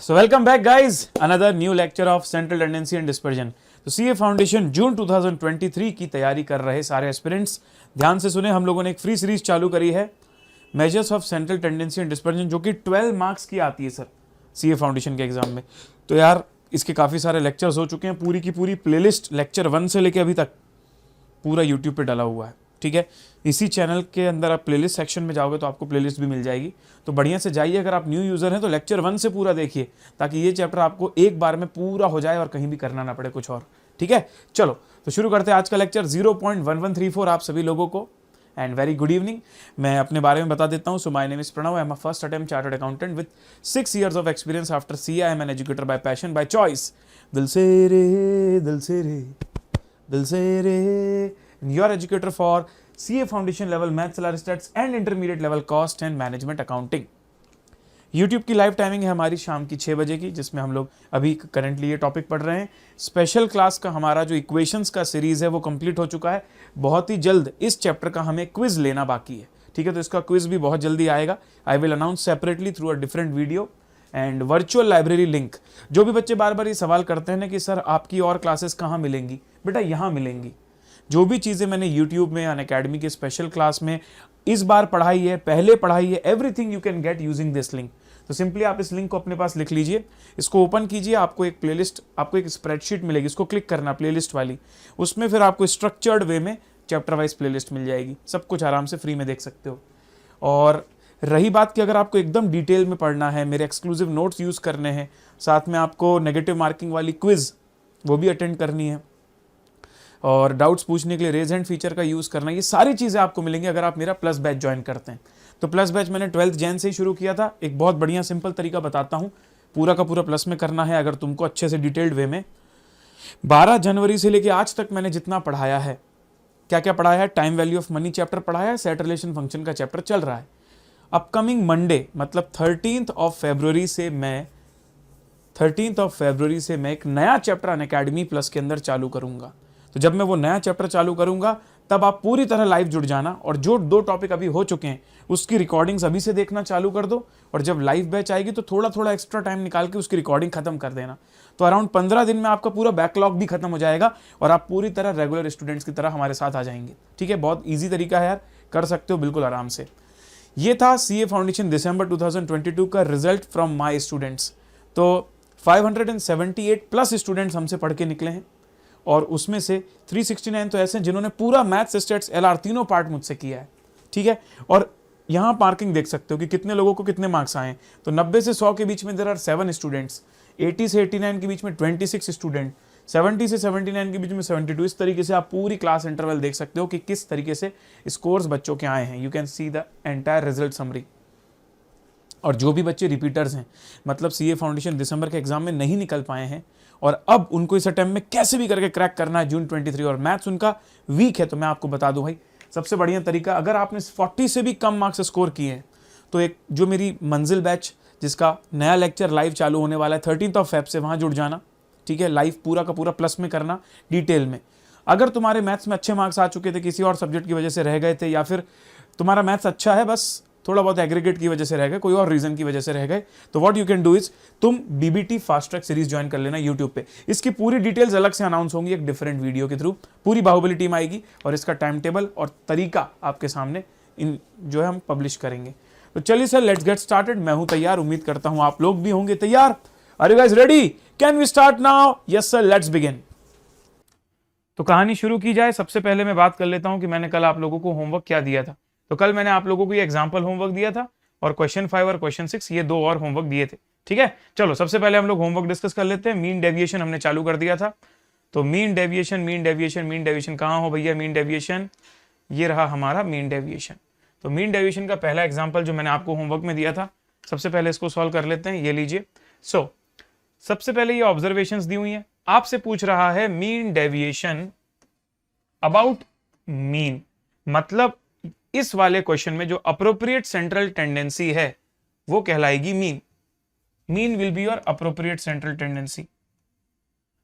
So welcome back guys, another new lecture of Central Tendency and Dispersion. तो CA foundation जून 2023 की तैयारी कर रहे सारे एस्पिरेंट्स ध्यान से सुने। हम लोगों ने एक फ्री सीरीज चालू करी है measures of central tendency and dispersion, जो कि 12 मार्क्स की आती है सर सीए फाउंडेशन के एग्जाम में। तो यार इसके काफ़ी सारे लेक्चर्स हो चुके हैं, पूरी की पूरी प्लेलिस्ट लेक्चर 1 से लेके अभी तक पूरा यूट्यूब पे डला हुआ है। ठीक है, इसी चैनल के अंदर आप प्लेलिस्ट सेक्शन में जाओगे तो आपको प्लेलिस्ट भी मिल जाएगी। तो बढ़िया से जाइए, अगर आप न्यू यूज़र हैं तो लेक्चर 1 से पूरा देखिए, ताकि ये चैप्टर आपको एक बार में पूरा हो जाए और कहीं भी करना ना पड़े कुछ और। ठीक है, चलो तो शुरू करते हैं आज का लेक्चर 0.1134 आप सभी लोगों को। And very good evening. मैं अपने बारे में बता देता हूँ। So my name is Pranav, I am a first attempt chartered accountant with 6 years of experience after CA. I am an educator by passion, by choice. दिल से रे दिल से रे दिल से रे, your educator for CA foundation level math, salary stats and intermediate level cost and management accounting. YouTube की लाइव टाइमिंग है हमारी शाम की 6 बजे की, जिसमें हम लोग अभी करंटली ये टॉपिक पढ़ रहे हैं। स्पेशल क्लास का हमारा जो इक्वेशंस का सीरीज है वो कंप्लीट हो चुका है। बहुत ही जल्द इस चैप्टर का हमें क्विज लेना बाकी है। ठीक है, तो इसका क्विज भी बहुत जल्दी आएगा। I will announce separately through a different video and virtual library link. जो भी बच्चे बार बार ये सवाल करते हैं ना कि सर आपकी और क्लासेस कहाँ मिलेंगी, बेटा यहाँ मिलेंगी। जो भी चीज़ें मैंने YouTube में अनअकैडमी के स्पेशल क्लास में इस बार पढ़ाई है, पहले पढ़ाई है, everything you can get using this link. तो सिंपली आप इस लिंक को अपने पास लिख लीजिए, इसको ओपन कीजिए, आपको एक प्लेलिस्ट, आपको एक स्प्रेडशीट मिलेगी, इसको क्लिक करना प्लेलिस्ट वाली। उसमें फिर आपको स्ट्रक्चर्ड वे में चैप्टर वाइज प्लेलिस्ट मिल जाएगी, सब कुछ आराम से फ्री में देख सकते हो। और रही बात कि अगर आपको एकदम डिटेल में पढ़ना है, मेरे एक्सक्लूसिव नोट्स यूज़ करने हैं, साथ में आपको नेगेटिव मार्किंग वाली क्विज वो भी अटेंड करनी है, और डाउट्स पूछने के लिए रेज हैंड फीचर का यूज़ करना, ये सारी चीज़ें आपको मिलेंगी अगर आप मेरा प्लस बैच ज्वाइन करते हैं। तो प्लस बैच मैंने 12th जैन से ही शुरू किया था। एक बहुत बढ़िया सिंपल तरीका बताता हूँ, पूरा का पूरा प्लस में करना है अगर तुमको अच्छे से डिटेल्ड वे में। 12 जनवरी से लेके आज तक मैंने जितना पढ़ाया है, क्या क्या पढ़ाया है, time value of money chapter पढ़ाया है, सेट रिलेशन फंक्शन का चैप्टर चल रहा है। अपकमिंग मंडे मतलब 13th ऑफ फरवरी से मैं एक नया चैप्टर अनअकैडमी प्लस के अंदर चालू करूंगा। तो जब मैं वो नया चैप्टर चालू करूंगा तब आप पूरी तरह लाइव जुड़ जाना, और जो 2 टॉपिक अभी हो चुके हैं उसकी रिकॉर्डिंग्स अभी से देखना चालू कर दो, और जब लाइव बैच आएगी तो थोड़ा थोड़ा एक्स्ट्रा टाइम निकाल के उसकी रिकॉर्डिंग खत्म कर देना। तो अराउंड 15 दिन में आपका पूरा बैकलॉग भी खत्म हो जाएगा और आप पूरी तरह रेगुलर स्टूडेंट्स की तरह हमारे साथ आ जाएंगे। ठीक है, बहुत ईजी तरीका है यार, कर सकते हो बिल्कुल आराम से। ये था सीए फाउंडेशन दिसंबर 2022 का रिजल्ट फ्रॉम माई स्टूडेंट्स। तो 578 प्लस स्टूडेंट्स हमसे पढ़ के निकले हैं, और उसमें से 369 तो ऐसे हैं जिन्होंने पूरा मैथ्स, स्टैट्स, एलआर तीनों पार्ट मुझसे किया है। ठीक है, और यहाँ मार्किंग देख सकते हो कि कितने लोगों को कितने मार्क्स आए हैं। तो 90 से 100 के बीच में देयर आर 7 स्टूडेंट्स, 80 से 89 के बीच में 26 स्टूडेंट, 70 से 79 के बीच में 72। इस तरीके से आप पूरी क्लास इंटरवल देख सकते हो कि किस तरीके से स्कोर्स बच्चों के आए हैं। You can see the entire result summary. और जो भी बच्चे रिपीटर्स हैं, मतलब सीए फाउंडेशन दिसंबर के एग्जाम में नहीं निकल पाए हैं और अब उनको इस अटेम्प्ट में कैसे भी करके क्रैक करना है जून 23, और मैथ्स उनका वीक है, तो मैं आपको बता दूं भाई सबसे बढ़िया तरीका, अगर आपने 40 से भी कम मार्क्स स्कोर किए हैं तो एक जो मेरी मंजिल बैच जिसका नया लेक्चर लाइव चालू होने वाला है 13th ऑफ फेब से, वहाँ जुड़ जाना। ठीक है, लाइव पूरा का पूरा प्लस में करना, डिटेल में। अगर तुम्हारे मैथ्स में अच्छे मार्क्स आ चुके थे, किसी और सब्जेक्ट की वजह से रह गए थे, या फिर तुम्हारा मैथ्स अच्छा है बस थोड़ा बहुत एग्रीगेट की वजह से रह गए, कोई और रीजन की वजह से रह गए, तो what you can do is तुम BBT fast track series join कर लेना यूट्यूब पे। इसकी पूरी डिटेल्स अलग से अनाउंस होंगी एक डिफरेंट वीडियो के थ्रू, पूरी बाहुबली टीम आएगी और इसका टाइम टेबल और तरीका आपके सामने इन जो है हम पब्लिश करेंगे। तो चलिए सर, लेट्स गेट स्टार्टेड। मैं हूं तैयार, उम्मीद करता हूं आप लोग भी होंगे तैयार। Are you guys ready? Can we start now? Yes sir, let's begin. तो कहानी शुरू की जाए। सबसे पहले मैं बात कर लेता हूं कि मैंने कल आप लोगों को होमवर्क क्या दिया था। तो कल मैंने आप लोगों को ये एग्जाम्पल होमवर्क दिया था, और क्वेश्चन 5 और क्वेश्चन 6 ये 2 और होमवर्क दिए थे। ठीक है, चलो सबसे पहले हम लोग होमवर्क डिस्कस कर लेते हैं। मीन डेविएशन हमने चालू कर दिया था। तो मीन डेविएशन कहाँ हो भैया? मीन डेविएशन ये रहा हमारा मीन डेविएशन। तो मीन डेविएशन का पहला एग्जाम्पल जो मैंने आपको होमवर्क में दिया था, सबसे पहले इसको सॉल्व कर लेते हैं। ये लीजिए। सबसे पहले ये ऑब्जर्वेशंस दी हुई है, आपसे पूछ रहा है मीन डेविएशन अबाउट मीन, मतलब इस वाले क्वेश्चन में जो अप्रोप्रिएट सेंट्रल टेंडेंसी है वो कहलाएगी mean. Mean will be your appropriate central tendency.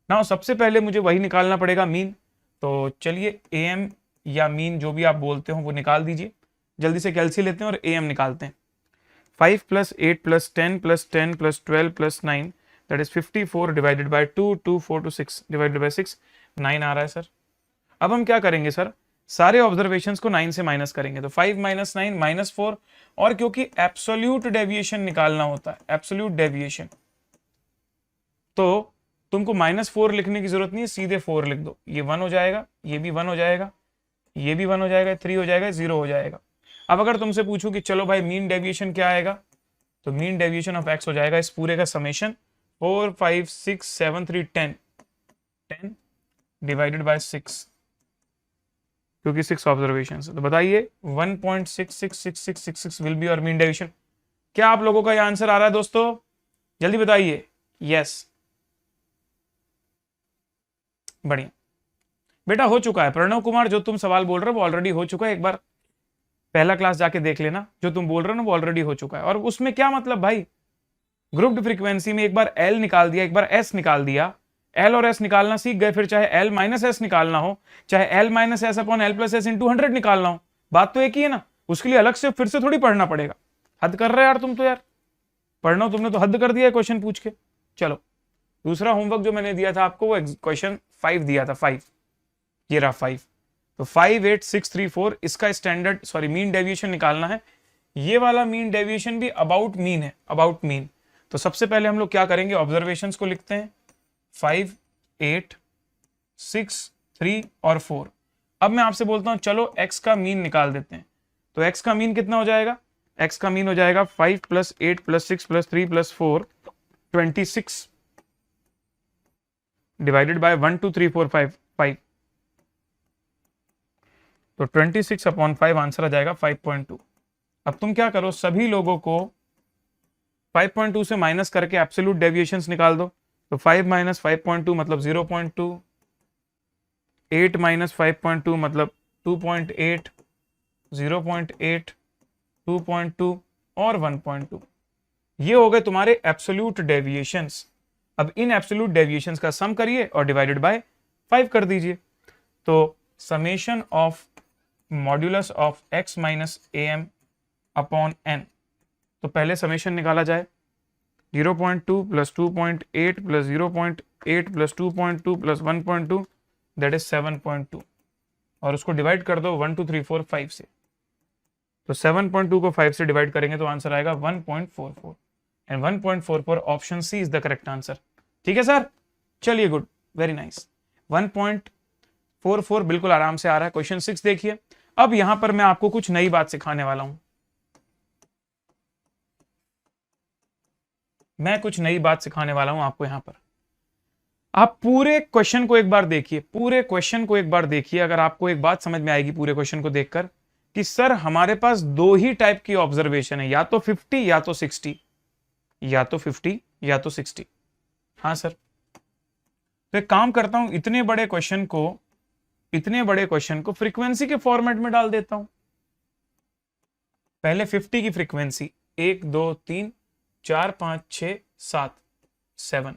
Now सबसे पहले मुझे वही निकालना पड़ेगा मीन। तो चलिए एएम या मीन जो भी आप बोलते हो वो निकाल दीजिए। जल्दी से कैलसी लेते हैं और एएम निकालते हैं। 5 plus 8 plus 10 plus 10 plus 12 plus 9 that is 54 divided by 2, 2, 4 to 6 divided by 6, 9 आ रहा है सर। अब हम क्या करेंगे सर, सारे ऑब्जर्वेशंस को 9 से माइनस करेंगे, तो 5 माइनस 9 माइनस 4, और क्योंकि एब्सोल्यूट डेविएशन निकालना होता है, एब्सोल्यूट डेविएशन, तो तुमको -4 लिखने की जरूरत नहीं है, सीधे 4 लिख दो। ये 1 हो जाएगा, ये भी 1 हो जाएगा, ये भी 1 हो जाएगा, 3 हो जाएगा, 0 हो जाएगा। अब अगर तुमसे पूछूं कि चलो भाई मीन डेविएशन क्या आएगा, तो मीन डेविएशन ऑफ एक्स हो जाएगा इस पूरे का समेशन 4, 5, 6, 7, 3, 10 डिवाइडेड बाय 6, क्योंकि 6 ऑब्जर्वेशन। तो बताइए 1.666666 विल बी और मीन डेविएशन। क्या आप लोगों का ये आंसर आ रहा है दोस्तों? जल्दी बताइए। यस, बढ़िया बेटा, हो चुका है। प्रणव कुमार, जो तुम सवाल बोल रहे हो वो ऑलरेडी हो चुका है, एक बार पहला क्लास जाके देख लेना। जो तुम बोल रहे हो ना वो ऑलरेडी हो चुका है। और उसमें क्या मतलब भाई, ग्रुप्ड फ्रीक्वेंसी में एक बार एल निकाल दिया, एक बार एस निकाल दिया, एल और एस निकालना सीख गए, फिर चाहे एल माइनस एस निकालना हो, चाहे L minus S upon L plus S into 100 निकालना हो, बात तो एक ही है ना। उसके लिए अलग से फिर से थोड़ी पढ़ना पड़ेगा। हद कर रहे यार तुम तो, यार पढ़ना तुमने तो हद कर दिया क्वेश्चन पूछ के। चलो दूसरा होमवर्क जो मैंने दिया था आपको, वो क्वेश्चन 5 दिया था, 5, ये रहा 5। तो 5, 8, 6, 3, 4 इसका स्टैंडर्ड मीन डेविएशन निकालना है। ये वाला मीन डेविएशन भी अबाउट मीन है, अबाउट मीन। तो सबसे पहले हम लोग क्या करेंगे, ऑब्जर्वेशंस को लिखते हैं 5, 8, 6, 3 और 4। अब मैं आपसे बोलता हूं चलो x का मीन निकाल देते हैं। तो x का मीन कितना हो जाएगा, x का मीन हो जाएगा 5 plus 8 plus 6 plus 3 plus 4, 26 divided by 1, 2, 3, 4, 5, 5। तो 26 अपॉन 5 आंसर आ जाएगा 5.2। अब तुम क्या करो, सभी लोगों को 5.2 से माइनस करके एब्सोल्यूट डेविएशंस निकाल दो। तो 5 माइनस 5.2 मतलब 0.2, 8 माइनस 5.2 मतलब 2.8, 0.8, 2.2 और 1.2। ये हो गए तुम्हारे एब्सोल्यूट डेविएशंस। अब इन एब्सोल्यूट डेविएशंस का सम करिए और डिवाइडेड बाय 5 कर दीजिए। तो summation of modulus of x minus am upon n, तो पहले समेशन निकाला जाए 0.2 plus 2.8 plus 0.8 plus 2.2 plus 1.2 that is 7.2, और उसको डिवाइड कर दो 1, 2, 3, 4, 5 से। तो 7.2 को 5 से डिवाइड करेंगे तो आंसर आएगा 1.44, and 1.44 option C is the correct answer. ठीक है सर, चलिए गुड, वेरी नाइस। 1.44 बिल्कुल आराम से आ रहा है। क्वेश्चन 6 देखिए। अब यहां पर मैं आपको कुछ नई बात सिखाने वाला हूं। मैं कुछ नई बात सिखाने वाला हूं आपको। यहां पर आप पूरे क्वेश्चन को एक बार देखिए, पूरे क्वेश्चन को एक बार देखिए। अगर आपको एक बात समझ में आएगी पूरे क्वेश्चन को देखकर कि सर हमारे पास दो ही टाइप की ऑब्जर्वेशन है, या तो 50 या तो 60, या तो 50 या तो 60। हाँ सर, तो एक काम करता हूं, इतने बड़े क्वेश्चन को फ्रीक्वेंसी के फॉर्मेट में डाल देता हूं। पहले 50 की फ्रीक्वेंसी 1, 2, 3, 4, 5, 6, 7, 7।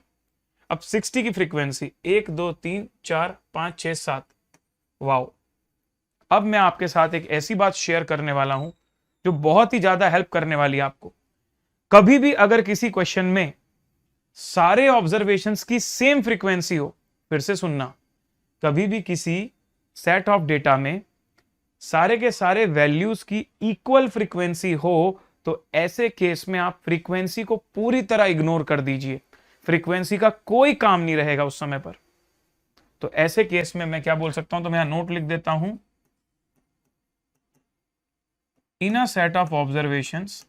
अब 60 की फ्रीक्वेंसी 1, 2, 3, 4, 5, 6, 7। वाओ। अब मैं आपके साथ एक ऐसी बात शेयर करने वाला हूं जो बहुत ही ज्यादा हेल्प करने वाली है आपको। कभी भी अगर किसी क्वेश्चन में सारे ऑब्जर्वेशंस की सेम फ्रीक्वेंसी हो, फिर से सुनना, कभी भी किसी सेट ऑफ डेटा में सारे के सारे वैल्यूज की इक्वल फ्रीक्वेंसी हो, तो ऐसे केस में आप फ्रीक्वेंसी को पूरी तरह इग्नोर कर दीजिए। फ्रीक्वेंसी का कोई काम नहीं रहेगा उस समय पर। तो ऐसे केस में मैं क्या बोल सकता हूं, तो मैं यहां नोट लिख देता हूं, in a set of observations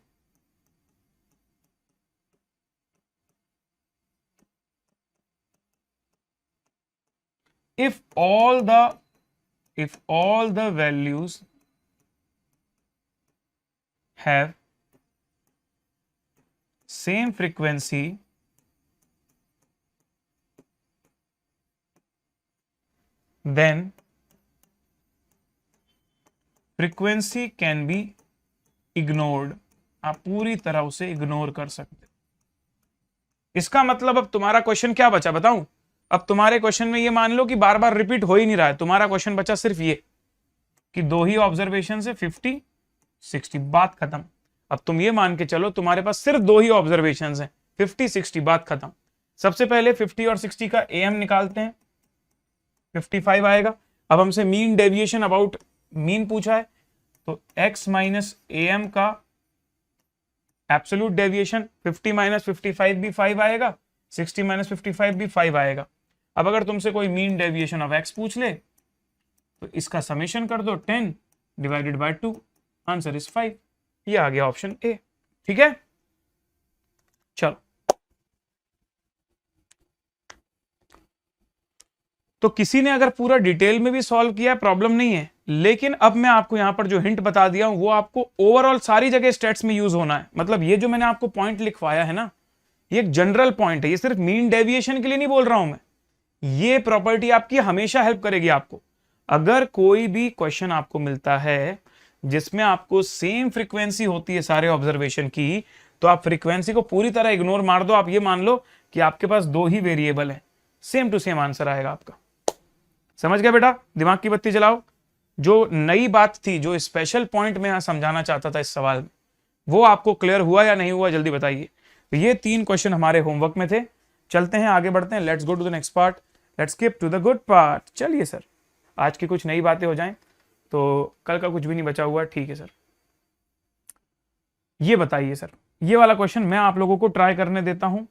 if all the values have same frequency, then frequency can be ignored। आप पूरी तरह उसे इग्नोर कर सकते। इसका मतलब अब तुम्हारा क्वेश्चन क्या बचा बताऊं? अब तुम्हारे क्वेश्चन में ये मान लो कि बार बार रिपीट हो ही नहीं रहा है। तुम्हारा क्वेश्चन बचा सिर्फ ये कि दो ही ऑब्जर्वेशन से 50, 60, बात खत्म। अब तुम ये मान के चलो तुम्हारे पास सिर्फ दो ही ऑब्जर्वेशन हैं, 50-60, बात खत्म। सबसे पहले 50 और 60 का AM निकालते हैं, 55 आएगा। अब हमसे मीन डेविएशन अबाउट मीन पूछा है, तो x माइनस AM का एब्सोल्यूट डेविएशन 50 माइनस 55 भी 5 आएगा, 60 माइनस 55 भी 5 आएगा। अब अगर तुमसे कोई मीन डेविएशन ऑफ x पूछ ले तो इसका समेशन कर दो, 10 डिवाइडेड बाय 2, आंसर इज 5। ये आ गया ऑप्शन ए। ठीक है, चलो। तो किसी ने अगर पूरा डिटेल में भी सॉल्व किया प्रॉब्लम नहीं है, लेकिन अब मैं आपको यहां पर जो हिंट बता दिया हूं वो आपको ओवरऑल सारी जगह स्टेट्स में यूज होना है। मतलब ये जो मैंने आपको पॉइंट लिखवाया है ना, ये एक जनरल पॉइंट है, ये सिर्फ मीन डेविएशन के लिए नहीं बोल रहा हूं मैं। ये प्रॉपर्टी आपकी हमेशा हेल्प करेगी आपको। अगर कोई भी क्वेश्चन आपको मिलता है जिसमें आपको सेम फ्रीक्वेंसी होती है सारे ऑब्जर्वेशन की, तो आप फ्रीक्वेंसी को पूरी तरह इग्नोर मार दो। आप ये मान लो कि आपके पास दो ही वेरिएबल है, सेम टू सेम आंसर आएगा आपका। समझ गया बेटा? दिमाग की बत्ती जलाओ। जो नई बात थी, जो स्पेशल पॉइंट मैं यहां समझाना चाहता था इस सवाल में, वो आपको क्लियर हुआ या नहीं हुआ, जल्दी बताइए। तो ये 3 क्वेश्चन हमारे होमवर्क में थे। चलते हैं आगे बढ़ते हैं, let's go to the next part, let's skip to the good part. चलिए सर, आज की कुछ नई बातें हो जाएं तो कल का कुछ भी नहीं बचा हुआ। ठीक है सर, ये बताइए सर, ये वाला क्वेश्चन मैं आप लोगों को ट्राई करने देता हूं,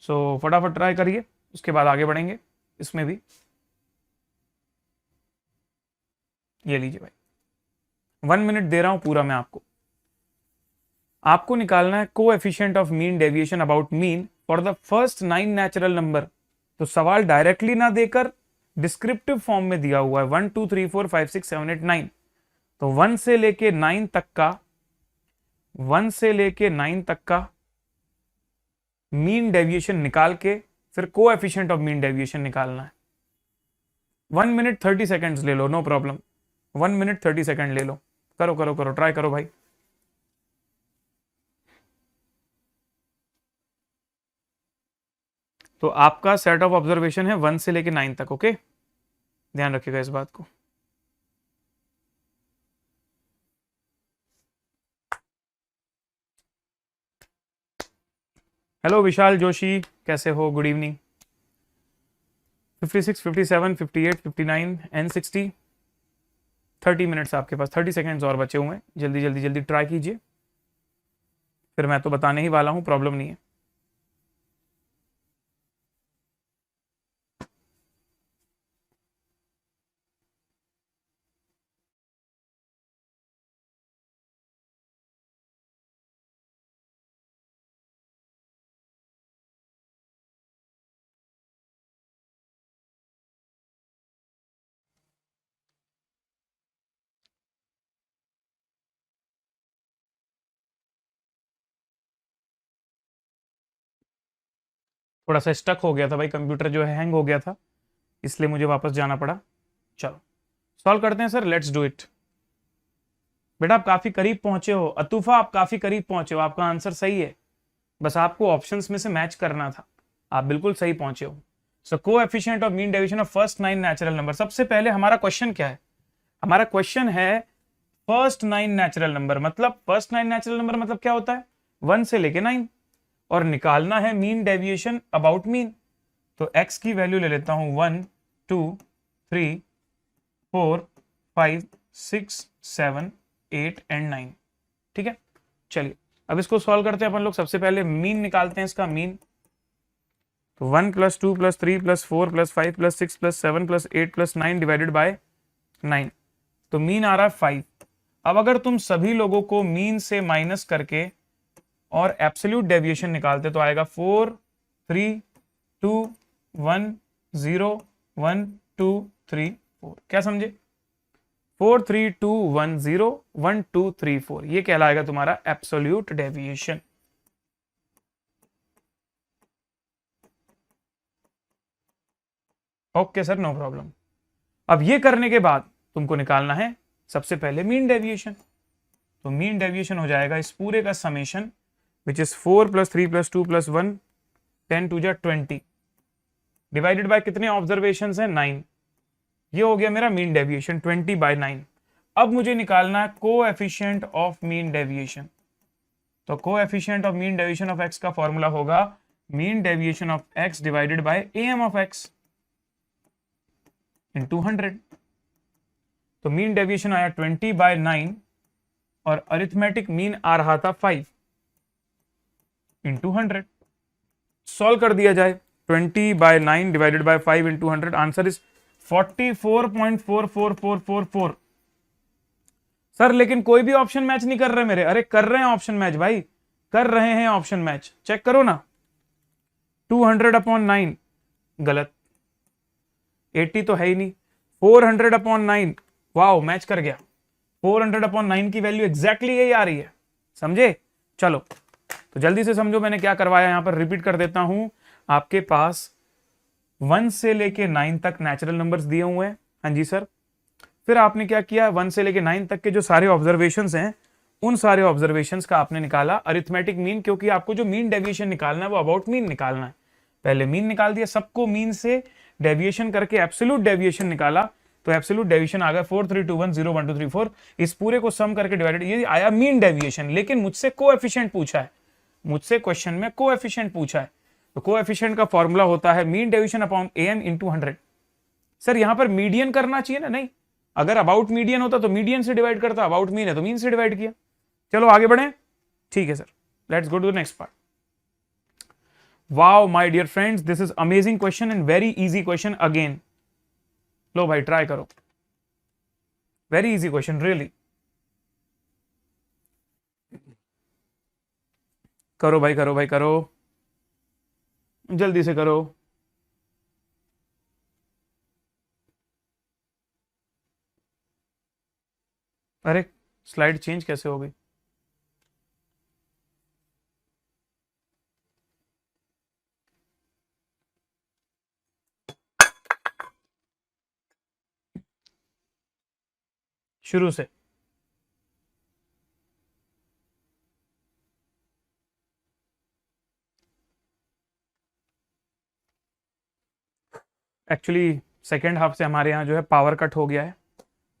सो फटाफट ट्राई करिए, उसके बाद आगे बढ़ेंगे। इसमें भी ये लीजिए भाई, 1 मिनट दे रहा हूं पूरा मैं आपको। आपको निकालना है coefficient of mean deviation about mean for the first 9 natural number. तो सवाल डायरेक्टली ना देकर डिस्क्रिप्टिव फॉर्म में दिया हुआ है, 1 2 3 4 5 6 7 8 9। तो 1 से लेके 9 तक का, 1 से लेके 9 तक का मीन डेविएशन निकाल के फिर कोएफिशिएंट ऑफ मीन डेविएशन निकालना है। 1 मिनट 30 सेकेंड्स ले लो, नो प्रॉब्लम। 1 मिनट 30 सेकेंड ले लो, करो करो करो, ट्राई करो भाई। तो आपका सेट ऑफ ऑब्जर्वेशन है 1 से लेके 9 तक, ओके? ध्यान रखिएगा इस बात को। हेलो विशाल जोशी, कैसे हो? Good evening. 56, 57, 58, 59 एंड 60। 30 मिनट्स आपके पास, 30 सेकेंड्स और बचे हुए हैं। जल्दी जल्दी जल्दी ट्राई कीजिए, फिर मैं तो बताने ही वाला हूं, प्रॉब्लम नहीं है। थोड़ा सा स्टक हो गया था भाई, कंप्यूटर जो है हैंग हो गया था, इसलिए मुझे वापस जाना पड़ा। चलो सॉल्व करते हैं सर, लेट्स डू इट। बेटा आप काफी करीब पहुंचे हो, अतुफा आप काफी करीब पहुंचे हो, आपका आंसर सही है, बस आपको ऑप्शंस में से मैच करना था। आप बिल्कुल सही पहुंचे हो। So coefficient of mean deviation of first 9 natural number. सबसे पहले हमारा क्वेश्चन क्या है? हमारा क्वेश्चन है फर्स्ट 9 नेचुरल नंबर। मतलब फर्स्ट 9 नेचुरल नंबर मतलब क्या होता है? 1 से लेके 9, और निकालना है मीन डेविएशन अबाउट मीन। तो x की वैल्यू ले लेता हूं 1 2 3 4 5 6 7 8 एंड 9। ठीक है, चलिए अब इसको सॉल्व करते हैं अपन लोग। सबसे पहले मीन निकालते हैं इसका मीन। तो 1 + 2 + 3 + 4 + 5 + 6 + 7 + 8 + 9 डिवाइडेड बाय 9। तो मीन आ रहा है 5। अब अगर तुम सभी लोगों को मीन से माइनस करके और एब्सोल्यूट डेविएशन निकालते तो आएगा 4 3 2 1 0 1 2 3 4। क्या समझे? 4 3 2 1 0 1 2 3 4, ये कहलाएगा तुम्हारा absolute deviation. Okay sir, no problem. अब ये करने के बाद तुमको निकालना है सबसे पहले मीन डेविएशन। तो मीन डेविएशन हो जाएगा इस पूरे का समेशन, विच इज 4 + 3 + 2 + 1 10 2 जा 20 डिवाइडेड बाय कितने ऑब्जर्वेशन है? 9। ये हो गया मेरा मीन डेविएशन 20/9। अब मुझे निकालना है कोएफिशिएंट ऑफ मीन डेविएशन। तो coefficient of mean deviation of x का फॉर्मूला होगा mean deviation of x divided by M of x into 100। तो मीन डेविएशन आया 20/9 और अरिथमेटिक मीन आ रहा था 5 इंटू 100। सॉल्व कर दिया जाए 20/9 divided by 5 into 100, answer is 44.44444। Sir लेकिन कोई भी ऑप्शन मैच नहीं कर रहे मेरे। अरे कर रहे हैं ऑप्शन मैच भाई, कर रहे हैं ऑप्शन मैच, चेक करो ना। 200/9 गलत, 80 तो है ही नहीं। 400/9 वाओ मैच कर गया। 400/9 की वैल्यू एग्जैक्टली यही आ रही है, समझे। चलो तो जल्दी से समझो मैंने क्या करवाया, यहां पर रिपीट कर देता हूं। आपके पास 1 से लेके 9 तक नेचुरल नंबर्स दिए हुए हैं, हाँ जी सर। फिर आपने क्या किया, 1 से लेके 9 तक के जो सारे ऑब्जर्वेशंस हैं उन सारे ऑब्जर्वेशंस का आपने निकाला अरिथमेटिक मीन, क्योंकि आपको जो मीन डेविएशन निकालना है वो अबाउट मीन निकालना है। पहले मीन निकाल दिया, सबको मीन से डेविएशन करके एब्सोल्यूट डेविएशन निकाला, तो एब्सोल्यूट डेविएशन आ गया 43210123 इस पूरे को सम करके डिवाइडेड, ये आया मीन डेविएशन। लेकिन मुझसे कोएफिशिएंट पूछा है, मुझसे क्वेश्चन में कोएफिशिएंट पूछा है, तो कोएफिशिएंट का फॉर्मूला होता है mean deviation upon M into 100। Sir यहां पर मीडियन करना चाहिए ना, नहीं, अगर अबाउट मीडियन होता तो मीडियन से डिवाइड करता, अबाउट मीन है तो मीन से डिवाइड किया। चलो आगे बढ़े, ठीक है sir, let's go to the next part. Wow my dear friends, this is amazing question and very easy question again. लो भाई ट्राई करो, वेरी इजी क्वेश्चन रियली। करो भाई, करो भाई, करो जल्दी से करो। अरे स्लाइड चेंज कैसे हो गई? शुरू से एक्चुअली सेकेंड हाफ से हमारे यहाँ जो है पावर कट हो गया है।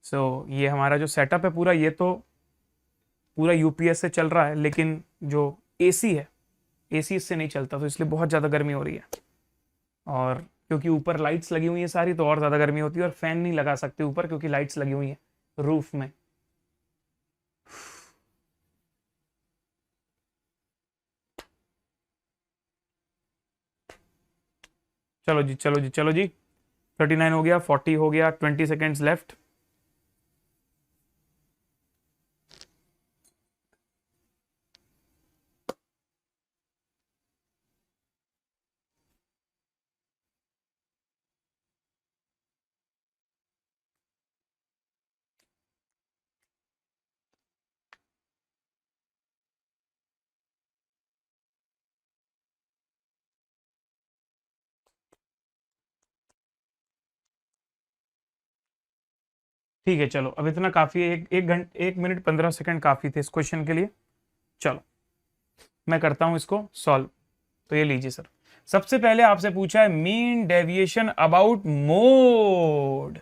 सो ये हमारा जो सेटअप है पूरा, ये तो पूरा यूपीएस से चल रहा है, लेकिन जो एसी है, एसी इससे नहीं चलता, तो इसलिए बहुत ज़्यादा गर्मी हो रही है। और क्योंकि ऊपर लाइट्स लगी हुई है सारी, तो और ज़्यादा गर्मी होती है, और फैन नहीं लगा सकते ऊपर क्योंकि लाइट्स लगी हुई है रूफ में। चलो जी, चलो जी, चलो जी, 39 हो गया, 40 हो गया, 20 सेकेंड्स लेफ्ट। ठीक है चलो, अब इतना काफी है, एक घंटे 1 मिनट 15 सेकंड काफी थे इस क्वेश्चन के लिए। चलो मैं करता हूं इसको सॉल्व। तो ये लीजिए सर, सबसे पहले आपसे पूछा है mean deviation about mode.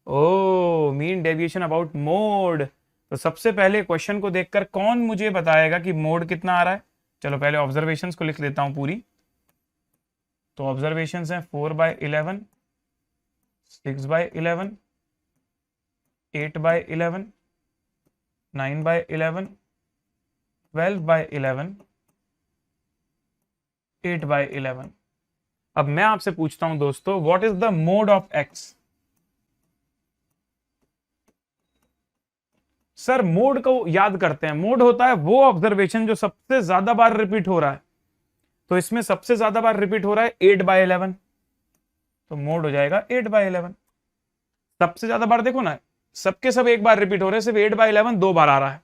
Oh mean deviation about mode, तो सबसे पहले क्वेश्चन को देखकर कौन मुझे बताएगा कि मोड कितना आ रहा है। चलो पहले ऑब्जर्वेशंस को लिख लेता हूं पूरी। तो ऑब्जर्वेशंस हैं 4/11, 6/11, 8/11, 9/11, 12/11, 8/11। अब मैं आपसे पूछता हूं दोस्तों, what is the mode of x. Sir mode को याद करते हैं, मोड होता है वो ऑब्जर्वेशन जो सबसे ज्यादा बार रिपीट हो रहा है। तो इसमें सबसे ज्यादा बार रिपीट हो रहा है 8/11, तो मोड हो जाएगा 8/11। सबसे ज्यादा बार देखो ना, सबके सब एक बार रिपीट हो रहे हैं, सिर्फ 8/11 2 बार आ रहा है,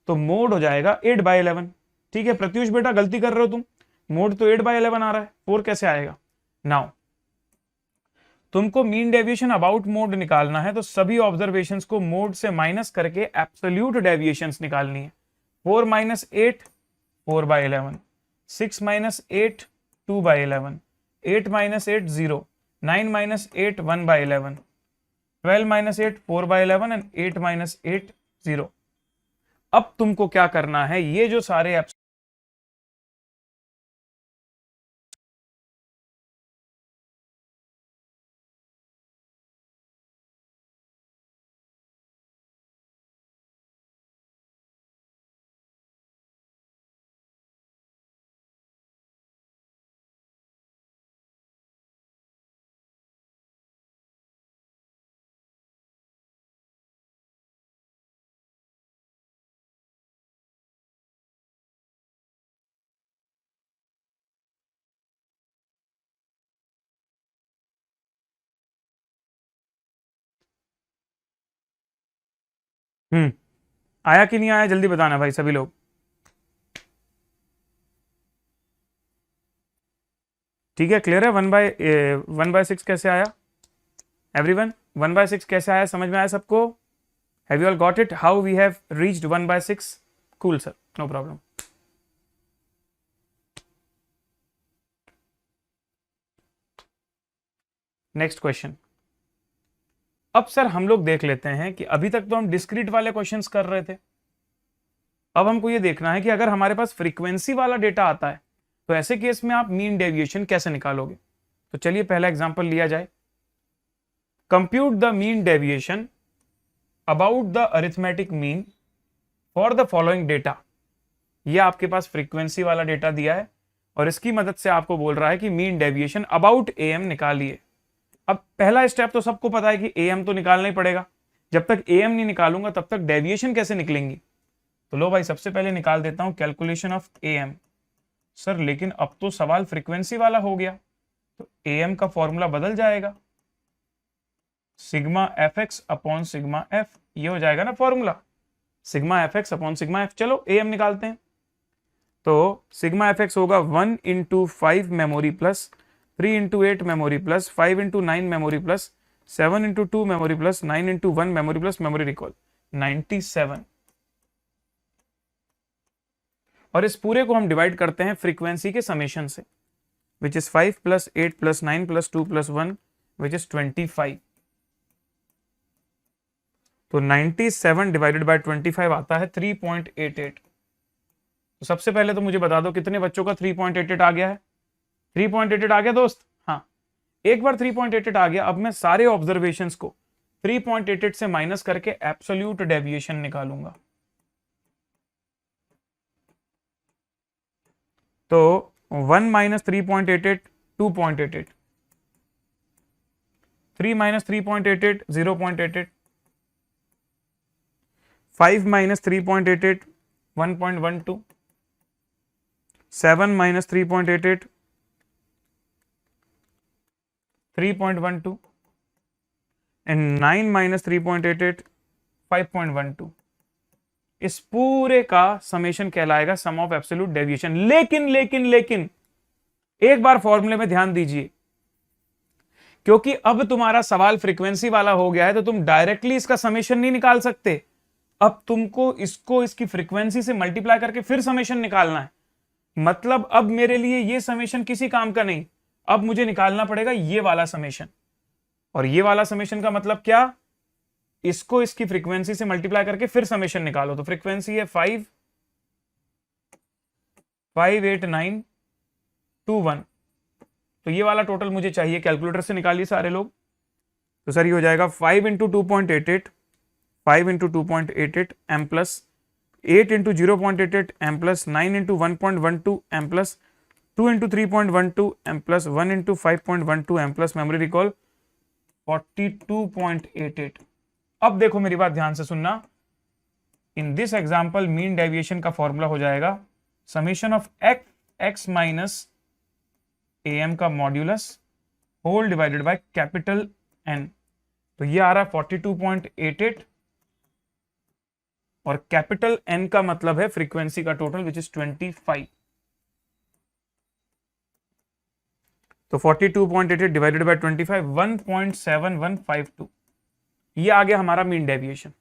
तो मोड हो जाएगा 8/11। ठीक है प्रत्युष बेटा, गलती कर रहे हो तुम, मोड तो 8/11 आ रहा है, 4 कैसे आएगा। नाउ तुमको मीन डेविएशन अबाउट मोड निकालना है, तो सभी ऑब्जर्वेशंस को मोड से माइनस करके एब्सोल्यूट डेविएशंस निकालनी है। 4 - 8 4/11, 6 - 8 2/11, 8 - 8 0, 9 - 8 1/11, 12 - 8 4/11 and 8 - 8 0। अब तुमको क्या करना है, ये जो सारे एप्स आया कि नहीं आया, जल्दी बताना भाई सभी लोग। ठीक है, क्लियर है। 1/6 कैसे आया एवरीवन? 1/6 कैसे आया, समझ में आया सबको? Have you all got it, how we have reached 1/6? Cool sir, no problem. Next question. अब सर हम लोग देख लेते हैं कि अभी तक तो हम डिस्क्रीट वाले क्वेश्चंस कर रहे थे, अब हमको ये देखना है कि अगर हमारे पास फ्रीक्वेंसी वाला डेटा आता है तो ऐसे केस में आप मीन डेविएशन कैसे निकालोगे। तो चलिए पहला एग्जांपल लिया जाए। Compute the mean deviation about the arithmetic mean for the following data. ये आपके पास फ्रीक्वेंसी वाला डेटा दिया है और इसकी मदद से आपको बोल रहा है कि मीन डेविएशन अबाउट एएम निकालिए। अब पहला स्टेप तो सबको पता है कि एएम तो निकालना ही पड़ेगा, जब तक एएम नहीं निकालूंगा तब तक डेविएशन कैसे निकलेंगी। तो लो भाई, सबसे पहले निकाल देता हूं कैलकुलेशन ऑफ एएम। सर लेकिन अब तो सवाल फ्रीक्वेंसी वाला हो गया, तो एएम का फॉर्मूला बदल जाएगा, sigma F x upon sigma F, ये हो जाएगा ना formula, sigma F x upon sigma F. चलो एएम निकालते हैं। तो सिग्मा एफ एक्स होगा 1 into 5 memory plus 3 into 8 memory plus 5 into 9 memory plus 7 into 2 memory plus 9 into 1 memory plus memory recall, 97। और इस पूरे को हम डिवाइड करते हैं फ्रीक्वेंसी के समेशन से, which is 5 plus 8 plus 9 plus 2 plus 1 which is 25। तो 97 डिवाइडेड बाय 25 आता है 3.88। तो सबसे पहले तो मुझे बता दो कितने बच्चों का 3.88 आ गया है। 3.88 आ गया दोस्त? हाँ, एक बार 3.88 आ गया, अब मैं सारे ऑब्जर्वेशंस को 3.88 से माइनस करके एब्सोल्यूट डेविएशन निकालूंगा। तो 1 minus 3.88 2.88, 3 minus 3.88 0.88, 5 minus 3.88 1.12, 7 minus 3.88 3.12 and 9 minus 3.88 5.12। इस पूरे का समेशन कहलाएगा सम ऑफ एब्सोल्यूट डेविएशन। लेकिन लेकिन लेकिन एक बार फॉर्मूले में ध्यान दीजिए, क्योंकि अब तुम्हारा सवाल फ्रीक्वेंसी वाला हो गया है तो तुम डायरेक्टली इसका समेशन नहीं निकाल सकते। अब तुमको इसको इसकी फ्रीक्वेंसी से मल्टीप्लाई करके फिर समेशन निकालना है। मतलब अब मेरे लिए ये समेशन किसी काम का नहीं, अब मुझे निकालना पड़ेगा ये वाला समेशन। और ये वाला समेशन का मतलब क्या, इसको इसकी फ्रीक्वेंसी से मल्टीप्लाई करके फिर समेशन निकालो। तो फ्रीक्वेंसी है 5 5 8 9 2 1, तो ये वाला टोटल मुझे चाहिए। कैलकुलेटर से निकालिए सारे लोग। तो सर ये हो जाएगा 5 into 2.88 5 into 2.88 M plus 8 into 0.88 M plus 9 into 1.12 M plus 2 into 3.12 M plus 1 into 5.12 M plus memory recall 42.88। अब देखो मेरी बात ध्यान से सुनना। In this example mean deviation का फॉर्मूला हो जाएगा summation of X minus M का modulus whole divided by capital N. तो ये आ रहा है 42.88 और कैपिटल एन का मतलब है फ्रीक्वेंसी का टोटल विच इज 25। तो 42.88 डिवाइडेड बाय 25 1.7152, ये आ गया हमारा मीन डेविएशन।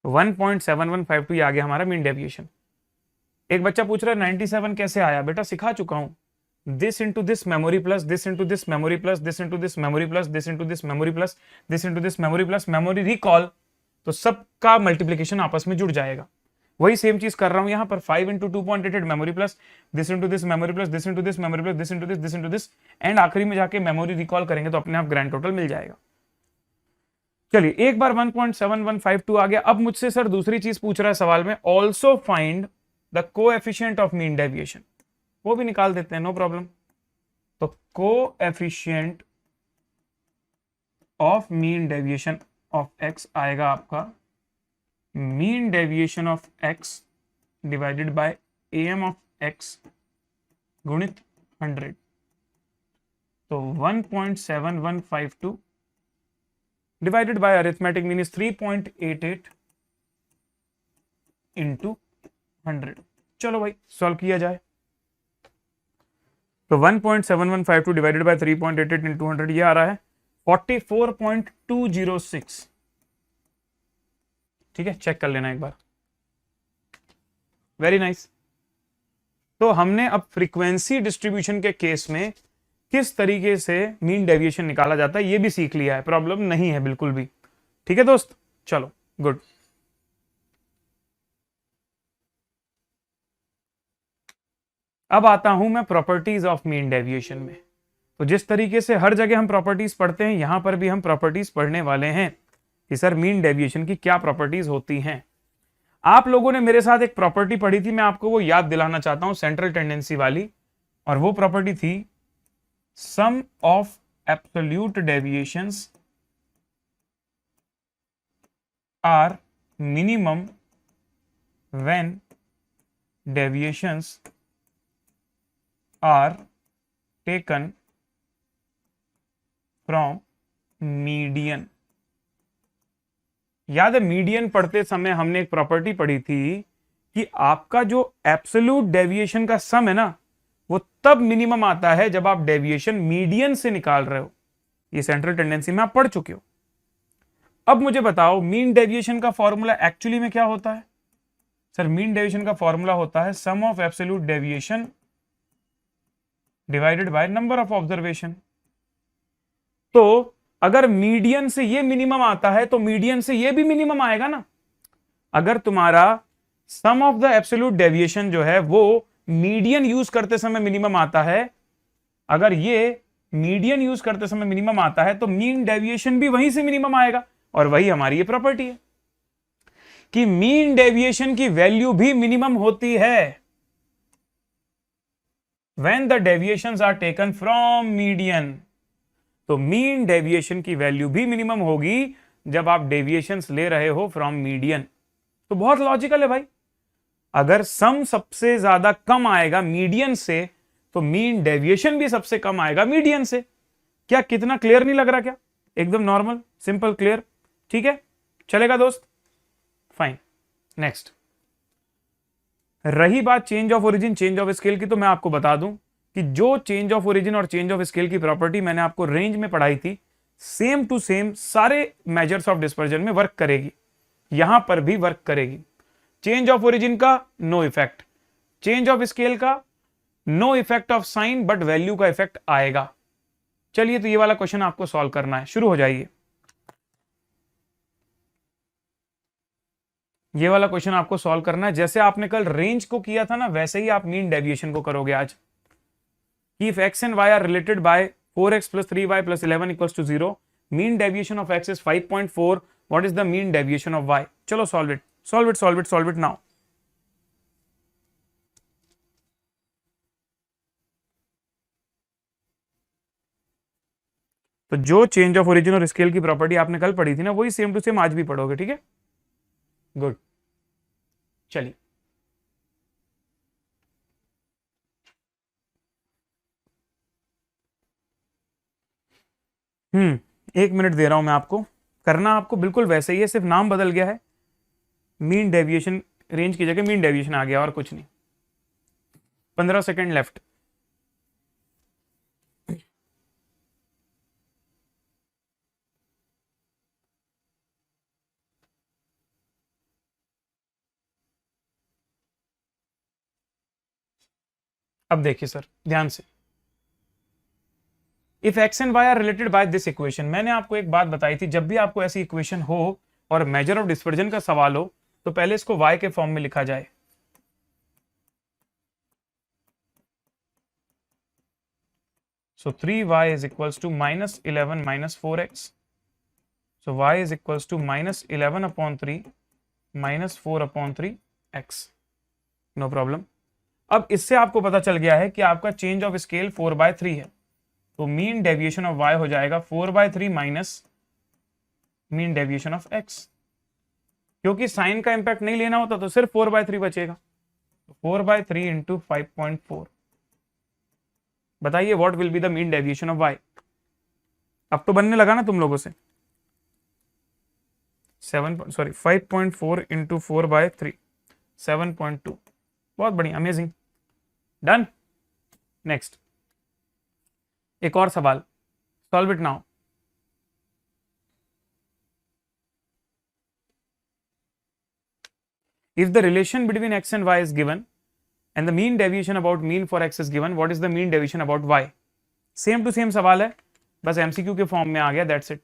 1.7152 ये आ गया हमारा मीन डेविएशन। एक बच्चा पूछ रहा है 97 कैसे आया। बेटा सिखा चुका हूं, this into this memory plus this into this memory plus this into this memory plus this into this memory plus this into this memory plus memory recall तो सबका मल्टीप्लीकेशन आपस में जुड़ जाएगा। वही सेम चीज कर रहा हूं यहां पर, 5 into 2.88 memory plus this into this memory plus this into this memory plus this into this into this, and आखिरी में जाके मेमोरी रिकॉल करेंगे तो अपने आप ग्रैंड टोटल मिल जाएगा। चलिए एक बार 1.7152 आ गया। अब मुझसे सर दूसरी चीज पूछ रहा है सवाल में, also find the coefficient of mean deviation, वो भी निकाल देते हैं, नो प्रॉब्लम। तो coefficient of mean deviation of x आएगा आपका mean deviation of x divided by M of x गुणित 100। तो 1.7152 divided by arithmetic mean is 3.88 into 100। चलो भाई सॉल्व किया जाए। तो 1.7152 डिवाइडेड बाय 3.88 into 100 ये आ रहा है 44.206। ठीक है, चेक कर लेना एक बार। Very nice. तो हमने अब फ्रीक्वेंसी डिस्ट्रीब्यूशन के केस में किस तरीके से मीन डेविएशन निकाला जाता है ये भी सीख लिया है, प्रॉब्लम नहीं है बिल्कुल भी। ठीक है दोस्त, चलो गुड। अब आता हूं मैं प्रॉपर्टीज ऑफ मीन डेविएशन में। तो जिस तरीके से हर जगह हम प्रॉपर्टीज पढ़ते हैं, यहां पर भी हम प्रॉपर्टीज पढ़ने वाले हैं कि सर मीन डेविएशन की क्या प्रॉपर्टीज होती हैं। आप लोगों ने मेरे साथ एक प्रॉपर्टी पढ़ी थी, मैं आपको वो याद दिलाना चाहता हूं, सेंट्रल टेंडेंसी वाली, और वो प्रॉपर्टी थी sum of absolute deviations are minimum when deviations are taken from median। याद है मीडियन पढ़ते समय हमने एक प्रॉपर्टी पढ़ी थी कि आपका जो एब्सोल्यूट डेविएशन का सम है ना, वो तब मिनिमम आता है जब आप डेविएशन मीडियन से निकाल रहे हो। ये सेंट्रल टेंडेंसी में आप पढ़ चुके हो। अब मुझे बताओ मीन डेविएशन का फॉर्मूला एक्चुअली में क्या होता है। सर मीन डेविएशन का फॉर्मूला होता है sum of absolute deviation divided by number of observation. तो अगर मीडियन से ये मिनिमम आता है तो मीडियन से ये भी मिनिमम आएगा ना। अगर तुम्हारा सम ऑफ द एब्सोल्यूट डेविएशन जो है वो मीडियन यूज करते समय मिनिमम आता है, अगर ये मीडियन यूज करते समय मिनिमम आता है तो मीन डेविएशन भी वहीं से मिनिमम आएगा। और वही हमारी ये प्रॉपर्टी है कि मीन डेविएशन की वैल्यू भी मिनिमम होती है when the deviations are taken from median. तो मीन डेविएशन की वैल्यू भी मिनिमम होगी जब आप डेविएशंस ले रहे हो फ्रॉम मीडियन। तो बहुत लॉजिकल है भाई। अगर सम सबसे ज्यादा कम आएगा मीडियन से तो मीन डेविएशन भी सबसे कम आएगा मीडियन से। क्या कितना क्लियर नहीं लग रहा? क्या एकदम नॉर्मल, सिंपल, क्लियर? ठीक है, चलेगा दोस्त, फाइन। नेक्स्ट, रही बात change of origin change of scale की, तो मैं आपको बता दूं कि जो चेंज ऑफ ओरिजिन और चेंज ऑफ स्केल की प्रॉपर्टी मैंने आपको रेंज में पढ़ाई थी, सेम टू सेम सारे मेजर्स ऑफ डिस्पर्जन में वर्क करेगी, यहां पर भी वर्क करेगी। चेंज ऑफ ओरिजिन का no effect, change of scale का no effect of sign, but value का इफेक्ट आएगा। चलिए तो ये वाला क्वेश्चन आपको सॉल्व करना है, शुरू हो जाइए। ये वाला क्वेश्चन आपको सॉल्व करना है, जैसे आपने कल रेंज को किया था ना, वैसे ही आप मीन डेविएशन को करोगे आज। If x and y are related by 4x plus 3y plus 11 equals to 0, mean deviation of x is 5.4. What is the mean deviation of y? चलो solve it, solve it, solve it, solve it now. तो जो change of origin और scale की property आपने कल पढ़ी थी ना, वही सेम टू सेम आज भी पढ़ोगे, ठीक है? गुड, चलिए। एक मिनट दे रहा हूं मैं आपको, करना आपको बिल्कुल वैसे ही है, सिर्फ नाम बदल गया है। मीन डेविएशन रेंज की जगह मीन डेविएशन आ गया, और कुछ नहीं। 15 सेकेंड लेफ्ट। अब देखिए सर ध्यान से, if x and y are related by this equation, मैंने आपको एक बात बताई थी, जब भी आपको ऐसी इक्वेशन हो और मेजर ऑफ डिस्पर्जन का सवाल हो तो पहले इसको y के फॉर्म में लिखा जाए। So 3y is equals to minus 11 minus 4x. So y is equals to minus 11 upon 3 minus 4 upon 3 x. No problem. अब इससे आपको पता चल गया है कि आपका चेंज ऑफ स्केल 4/3 है, तो मीन डेविएशन ऑफ y हो जाएगा 4/3 minus mean deviation of x। क्योंकि साइन का इंपैक्ट नहीं लेना होता तो सिर्फ 4/3 बचेगा, तो 4/3 इंटू 5.4। बताइए what will be the mean deviation of y। अब तो बनने लगा ना तुम लोगों से। 5.4 इंटू 4/3 7.2। बहुत बढ़िया, अमेजिंग, डन। नेक्स्ट एक और सवाल, solve it now. If the relation between x and y is given and the mean deviation about mean for x is given, what is the mean deviation about y? Same to same सवाल है, बस MCQ के form में आ गया, that's it.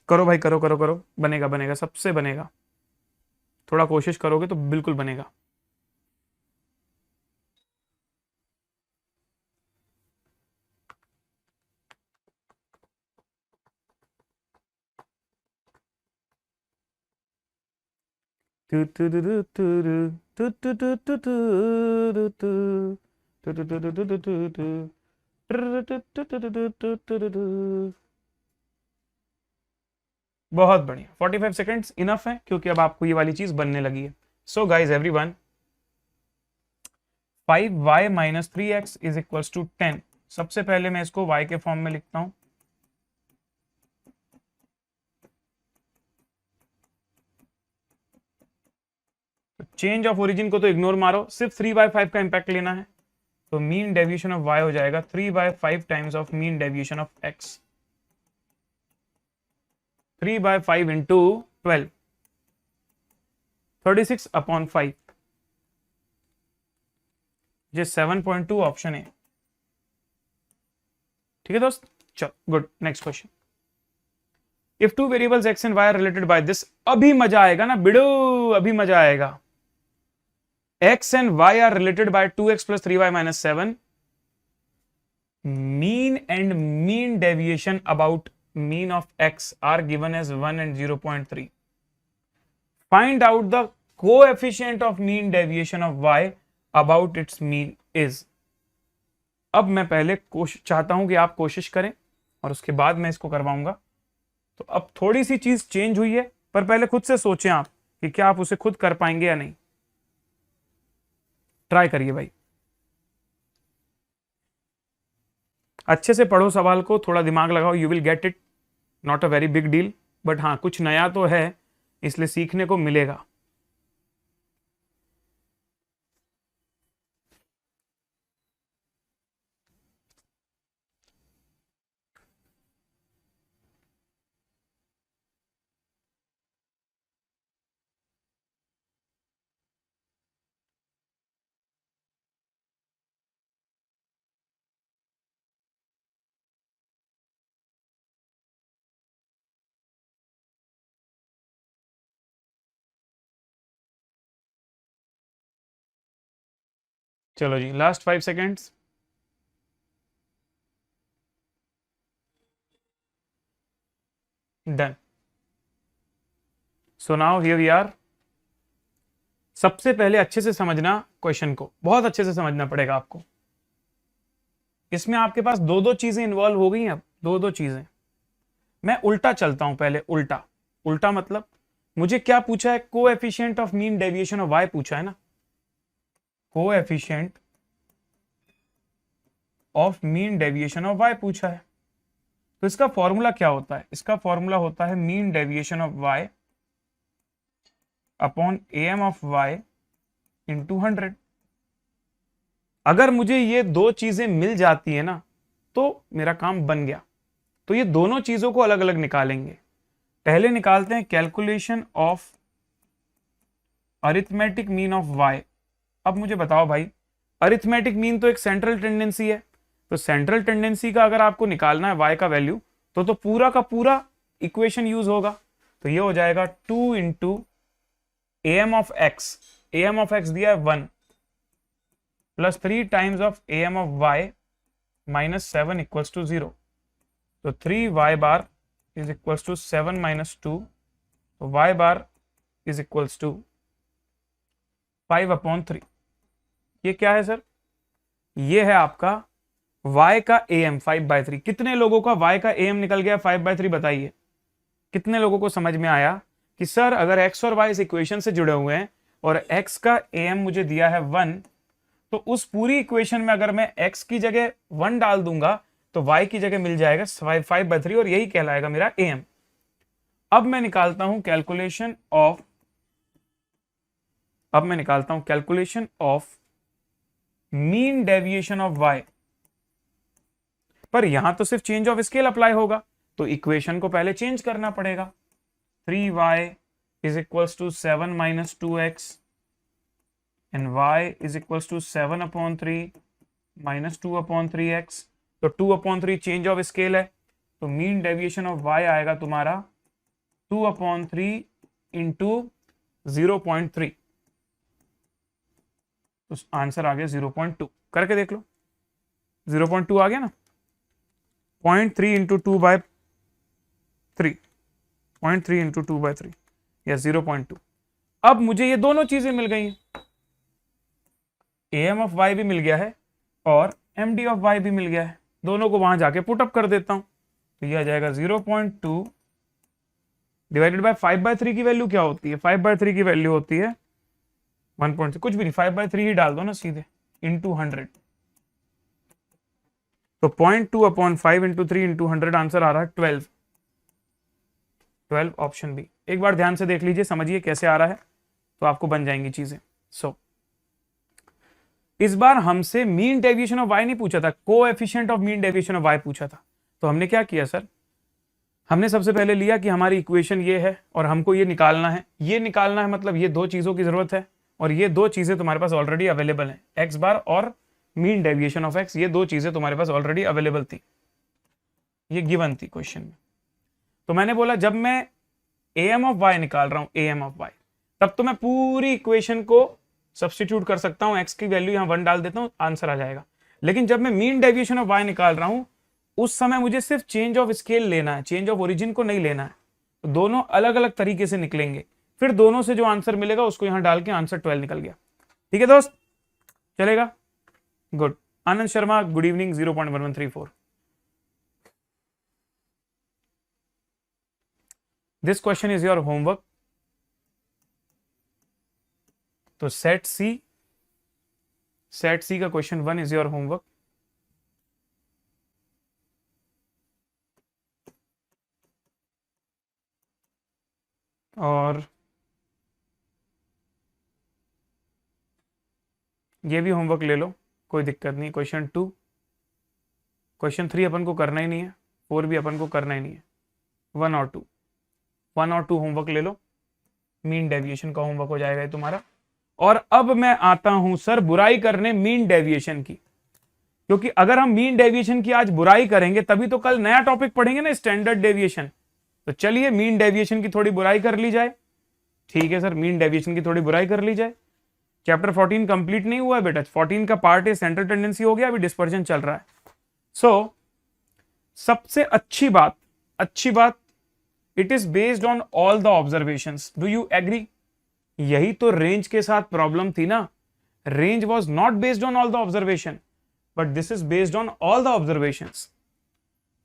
करो भाई, करो करो करो, बनेगा बनेगा, सबसे बनेगा। थोड़ा कोशिश करोगे तो बिल्कुल बनेगा। बहुत बढ़िया, 45 सेकेंड्स इनफ है क्योंकि अब आपको ये वाली चीज बनने लगी है। So guys everyone, 5y minus 3x is equals to 10। सबसे पहले मैं इसको y के फॉर्म में लिखता हूं। चेंज ऑफ ओरिजिन को तो इग्नोर मारो, सिर्फ 3/5 का इंपैक्ट लेना है, तो मीन डेविएशन ऑफ y हो जाएगा 3/5 times of mean deviation of x। 3/5 into 12, 36 upon 5, ये 7.2 ऑप्शन है। ठीक है दोस्त, चलो good. Next question, if two variables x and y are related by this. अभी मजा आएगा ना बिडो, अभी मजा आएगा। x and y are related by 2x plus 3y minus 7. Mean and mean deviation about mean of x are given as 1 and 0.3. Find out the coefficient of mean deviation of y about its mean is. अब मैं पहले चाहता हूं कि आप कोशिश करें और उसके बाद मैं इसको करवाऊंगा। तो अब थोड़ी सी चीज चेंज हुई है, पर पहले खुद से सोचें आप कि क्या आप उसे खुद कर पाएंगे या नहीं। ट्राई करिए भाई, अच्छे से पढ़ो सवाल को, थोड़ा दिमाग लगाओ, you will get it. Not a very big deal, but हाँ कुछ नया तो है, इसलिए सीखने को मिलेगा। चलो जी, last 5 seconds. Done. So now here we are. सबसे पहले अच्छे से समझना क्वेश्चन को, बहुत अच्छे से समझना पड़ेगा आपको। इसमें आपके पास दो दो चीजें इन्वॉल्व हो गई हैं। अब दो दो चीजें, मैं उल्टा चलता हूं पहले। उल्टा उल्टा मतलब मुझे क्या पूछा है? Coefficient of mean deviation of y पूछा है ना। Coefficient of mean deviation of y पूछा है, तो इसका फॉर्मूला क्या होता है? इसका फॉर्मूला होता है mean deviation of y upon M of y into 100। अगर मुझे ये दो चीजें मिल जाती है ना तो मेरा काम बन गया। तो ये दोनों चीजों को अलग अलग निकालेंगे। पहले निकालते हैं calculation of arithmetic mean of y. अब मुझे बताओ भाई, अरिथमेटिक मीन तो एक सेंट्रल टेंडेंसी है, तो सेंट्रल टेंडेंसी का अगर आपको निकालना है वाई का वैल्यू, तो पूरा का पूरा इक्वेशन यूज होगा। तो ये हो जाएगा 2 इंटू am ऑफ x दिया है 1 plus 3 times of am of y minus 7 equals to 0। तो 3y bar is equals to 7 minus 2, तो y bar is equals to 5/3। ये क्या है सर? ये है आपका y का am 5/3। कितने लोगों का y का am निकल गया 5/3 बताइए? कितने लोगों को समझ में आया कि सर अगर x और y इस इक्वेशन से जुड़े हुए हैं और x का am मुझे दिया है 1, तो उस पूरी इक्वेशन में अगर मैं x की जगह 1 डाल दूंगा तो y की जगह मिल जाएगा 5/3 और यही कहलाएगा मेरा am। अब मैं निकालता हूं calculation of mean deviation of y। पर यहां तो सिर्फ चेंज ऑफ स्केल अप्लाई होगा, तो इक्वेशन को पहले चेंज करना पड़ेगा। 3y is equals to 7 minus 2x and y is equals to 7/3 minus 2/3x। तो 2/3 चेंज ऑफ स्केल है, तो मीन डेविएशन ऑफ y आएगा तुम्हारा 2/3 इंटू 0.3। तो आंसर आ गया 0.2। करके देख लो, 0.2 आ गया ना। 0.3 इंटू 2/3, 0.3 इंटू 2/3 या 0.2। अब मुझे ये दोनों चीजें मिल गई हैं, am ऑफ y भी मिल गया है और md ऑफ y भी मिल गया है। दोनों को वहां जाके पुटअप कर देता हूं, तो ये आ जाएगा 0.2 डिवाइडेड बाय 5/3 की वैल्यू क्या होती है? 5/3 की वैल्यू होती है 1. कुछ भी नहीं, 5/3 ही डाल दो ना सीधे, इंटू 100। तो 0.2/5 इंटू 3 इंटू 100 आंसर आ रहा है 12 ऑप्शन बी। एक बार ध्यान से देख लीजिए, समझिए कैसे आ रहा है, तो आपको बन जाएंगी चीजें। इस बार हमसे मीन डेविएशन ऑफ y नहीं पूछा था, coefficient of mean deviation of y पूछा था। तो हमने क्या किया सर? हमने सबसे पहले लिया कि हमारी इक्वेशन ये है और हमको ये निकालना है। ये निकालना है मतलब ये दो चीजों की जरूरत है, और ये दो चीजें तुम्हारे पास ऑलरेडी अवेलेबल हैं, x बार और मीन डेविएशन ऑफ x। ये दो चीजें तुम्हारे पास ऑलरेडी अवेलेबल थी, ये गिवन थी क्वेश्चन में। तो मैंने बोला जब मैं am ऑफ y निकाल रहा हूं, am ऑफ y, तब तो मैं पूरी इक्वेशन को सब्स्टिट्यूट कर सकता हूं, x की वैल्यू यहां 1 डाल देता हूं, आंसर आ जाएगा। लेकिन जब मैं मीन डेविएशन ऑफ y निकाल रहा हूं, उस समय मुझे सिर्फ चेंज ऑफ स्केल लेना है, चेंज ऑफ ओरिजिन को नहीं लेना है। तो दोनों अलग अलग तरीके से निकलेंगे, फिर दोनों से जो आंसर मिलेगा उसको यहां डाल के आंसर 12 निकल गया। ठीक है दोस्त, चलेगा? Good. Anand Sharma, good evening. 0.1134। This question is your homework. तो सेट सी का क्वेश्चन 1 इज योर होमवर्क। और ये भी होमवर्क ले लो, कोई दिक्कत नहीं। क्वेश्चन 2, क्वेश्चन 3 अपन को करना ही नहीं है, 4 भी अपन को करना ही नहीं है। 1 और 2 होमवर्क ले लो, मीन डेविएशन का होमवर्क हो जाएगा तुम्हारा। और अब मैं आता हूं सर बुराई करने मीन डेविएशन की, क्योंकि अगर हम मीन डेविएशन की आज बुराई करेंगे तभी तो कल नया टॉपिक पढ़ेंगे ना, स्टैंडर्ड डेविएशन। तो चलिए मीन डेविएशन की थोड़ी बुराई कर ली जाए। ठीक है सर, मीन डेविएशन की थोड़ी बुराई कर ली जाए। चैप्टर 14 कंप्लीट नहीं हुआ है बेटा, 14 का पार्ट ए सेंट्रल टेंडेंसी हो गया, अभी डिस्पर्जन चल रहा है। सबसे अच्छी बात, it is based on all the observations. Do you agree? यही तो रेंज के साथ प्रॉब्लम थी ना। Range was not based on all the observation, but this is based on all the observations.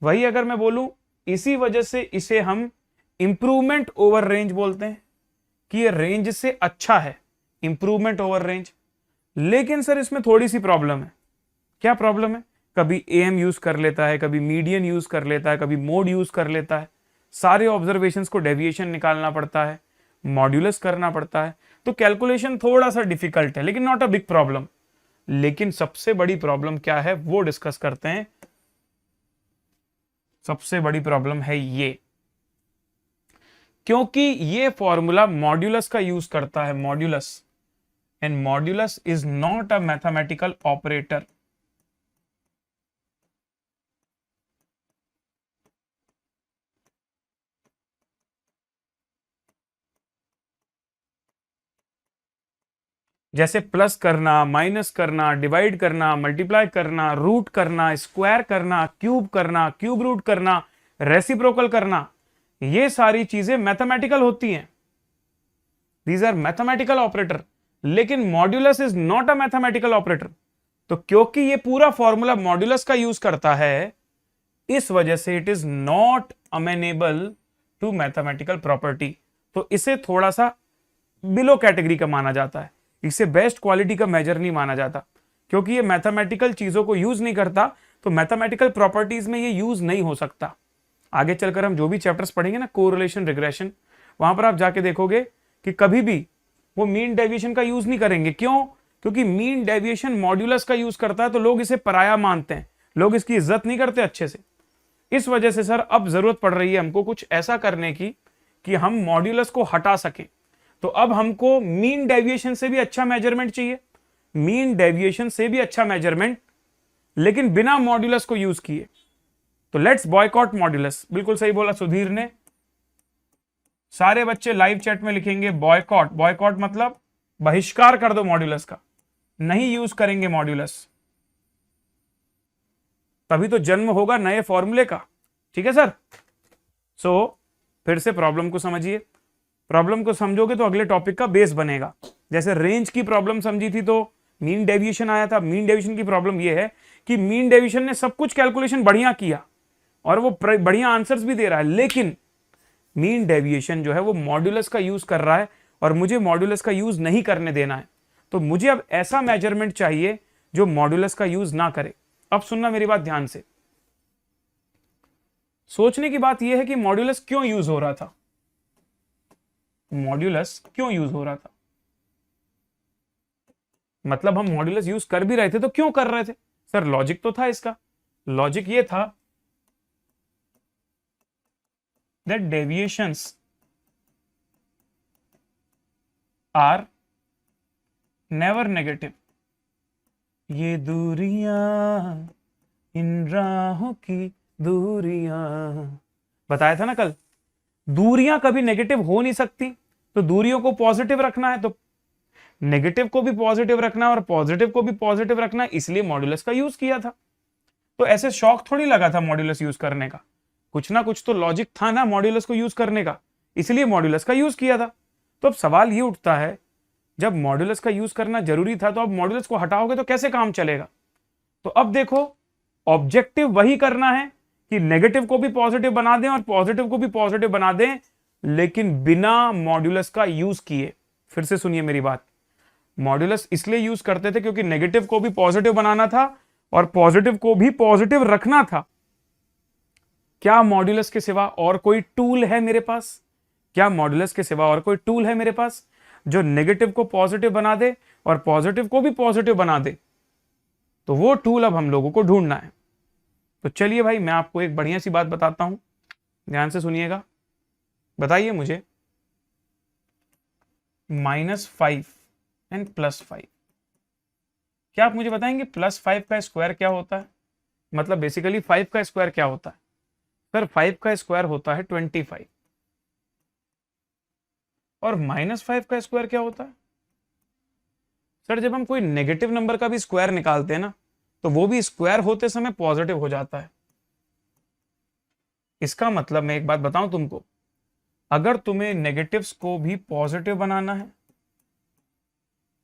वही अगर मैं बोलूं, इसी वजह से इसे हम इंप्रूवमेंट ओवर रेंज बोलते हैं, कि ये रेंज से अच्छा है, इंप्रूवमेंट ओवर रेंज। लेकिन सर इसमें थोड़ी सी प्रॉब्लम है। क्या प्रॉब्लम है? कभी एम यूज कर लेता है, कभी मीडियन यूज कर लेता है, कभी मोड यूज कर लेता है। सारे ऑब्जर्वेशंस को डेविएशन निकालना पड़ता है, मॉड्यूलस करना पड़ता है, तो कैलकुलेशन थोड़ा सा डिफिकल्ट है, लेकिन नॉट अ बिग प्रॉब्लम। लेकिन सबसे बड़ी प्रॉब्लम क्या है वो डिस्कस करते हैं। सबसे बड़ी प्रॉब्लम है ये, क्योंकि ये फॉर्मूला मॉड्यूलस का यूज करता है, modulus, and modulus is not a mathematical operator. जैसे प्लस करना, माइनस करना, डिवाइड करना, मल्टीप्लाई करना, रूट करना, स्क्वायर करना, क्यूब रूट करना, रेसिप्रोकल करना, ये सारी चीजें मैथमेटिकल होती हैं। These are mathematical operator. लेकिन modulus is not a mathematical operator. तो क्योंकि ये पूरा फॉर्मूला मॉड्यूलस का यूज करता है, इस वजह से it is not amenable to mathematical property. तो इसे थोड़ा सा बिलो कैटेगरी का माना जाता है, इसे बेस्ट क्वालिटी का मेजर नहीं माना जाता, क्योंकि ये मैथमेटिकल चीजों को यूज नहीं करता, तो मैथमेटिकल प्रॉपर्टीज में ये यूज नहीं हो सकता। आगे चलकर हम जो भी चैप्टर्स पढ़ेंगे ना, कोरिलेशन, रिग्रेशन, वहां पर आप जाके देखोगे कि कभी भी वो मीन डेविएशन का यूज नहीं करेंगे। क्यों? क्योंकि मीन डेविएशन मॉड्यूलस का यूज करता है, तो लोग इसे पराया मानते हैं, लोग इसकी इज्जत नहीं करते अच्छे से। इस वजह से सर अब जरूरत पड़ रही है हमको कुछ ऐसा करने की कि हम मॉड्यूलस को हटा सकें। तो अब हमको मीन डेविएशन से भी अच्छा मेजरमेंट चाहिए, मीन डेविएशन से भी अच्छा मेजरमेंट, लेकिन बिना मॉड्यूलस को यूज किए। तो लेट्स बॉयकॉट मॉड्यूलस। बिल्कुल सही बोला सुधीर ने। सारे बच्चे लाइव चैट में लिखेंगे बॉयकॉट। बॉयकॉट मतलब बहिष्कार कर दो मॉड्यूलस का, नहीं यूज करेंगे मॉड्यूलस, तभी तो जन्म होगा नए फॉर्मूले का। ठीक है सर? सो फिर से प्रॉब्लम को समझिए। प्रॉब्लम को समझोगे तो अगले टॉपिक का बेस बनेगा। जैसे रेंज की प्रॉब्लम समझी थी तो मीन डेविएशन आया था। मीन डेविएशन की प्रॉब्लम यह है कि मीन डेविएशन ने सब कुछ कैलकुलेशन बढ़िया किया और वो बढ़िया आंसर्स भी दे रहा है, लेकिन मीन डेविएशन जो है वो मॉड्यूलस का यूज कर रहा है और मुझे मॉड्यूलस का यूज नहीं करने देना है। तो मुझे अब ऐसा मेजरमेंट चाहिए जो मॉड्यूलस का यूज ना करे। अब सुनना मेरी बात ध्यान से। सोचने की बात यह है कि मॉड्यूलस क्यों यूज हो रहा था। मॉड्यूलस क्यों यूज हो रहा था? मतलब हम मॉड्यूलस यूज कर भी रहे थे तो क्यों कर रहे थे? सर लॉजिक तो था इसका। लॉजिक ये था that deviations are never negative. ये दूरियां, इन राहों की दूरियां, बताया था ना कल, दूरियां कभी नेगेटिव हो नहीं सकती। तो दूरियों को पॉजिटिव रखना है, तो नेगेटिव को भी पॉजिटिव रखना है और पॉजिटिव को भी पॉजिटिव रखना है, इसलिए मॉड्यूलस का यूज किया था। तो ऐसे शौक थोड़ी लगा था मॉड्यूलस यूज करने का, कुछ ना कुछ तो लॉजिक था ना मॉड्यूलस को यूज करने का, इसलिए मॉड्यूलस का यूज किया था। तो अब सवाल ये उठता है, जब मॉड्यूलस का यूज करना जरूरी था तो अब मॉड्यूलस को हटाओगे तो कैसे काम चलेगा? तो अब देखो, ऑब्जेक्टिव वही करना है कि नेगेटिव को भी पॉजिटिव बना दें और पॉजिटिव को भी पॉजिटिव बना दें, लेकिन बिना मॉड्यूलस का यूज किए। फिर से सुनिए मेरी बात। मॉड्यूलस इसलिए यूज करते थे क्योंकि नेगेटिव को भी पॉजिटिव बनाना था और पॉजिटिव को भी पॉजिटिव रखना था। क्या मॉड्यूलस के सिवा और कोई टूल है मेरे पास? क्या मॉड्यूलस के सिवा और कोई टूल है मेरे पास जो नेगेटिव को पॉजिटिव बना दे और पॉजिटिव को भी पॉजिटिव बना दे? तो वो टूल अब हम लोगों को ढूंढना है। तो चलिए भाई, मैं आपको एक बढ़िया सी बात बताता हूं, ध्यान से सुनिएगा। बताइए मुझे, -5 एंड +5, क्या आप मुझे बताएंगे +5 का स्क्वायर क्या होता है? मतलब बेसिकली 5 का स्क्वायर क्या होता है? सर 5 का स्क्वायर होता है 25। और -5 का स्क्वायर क्या होता है? सर जब हम कोई नेगेटिव नंबर का भी स्क्वायर निकालते हैं ना, तो वो भी स्क्वायर होते समय पॉजिटिव हो जाता है। इसका मतलब मैं एक बात बताऊं तुमको, अगर तुम्हें नेगेटिव्स को भी पॉजिटिव बनाना है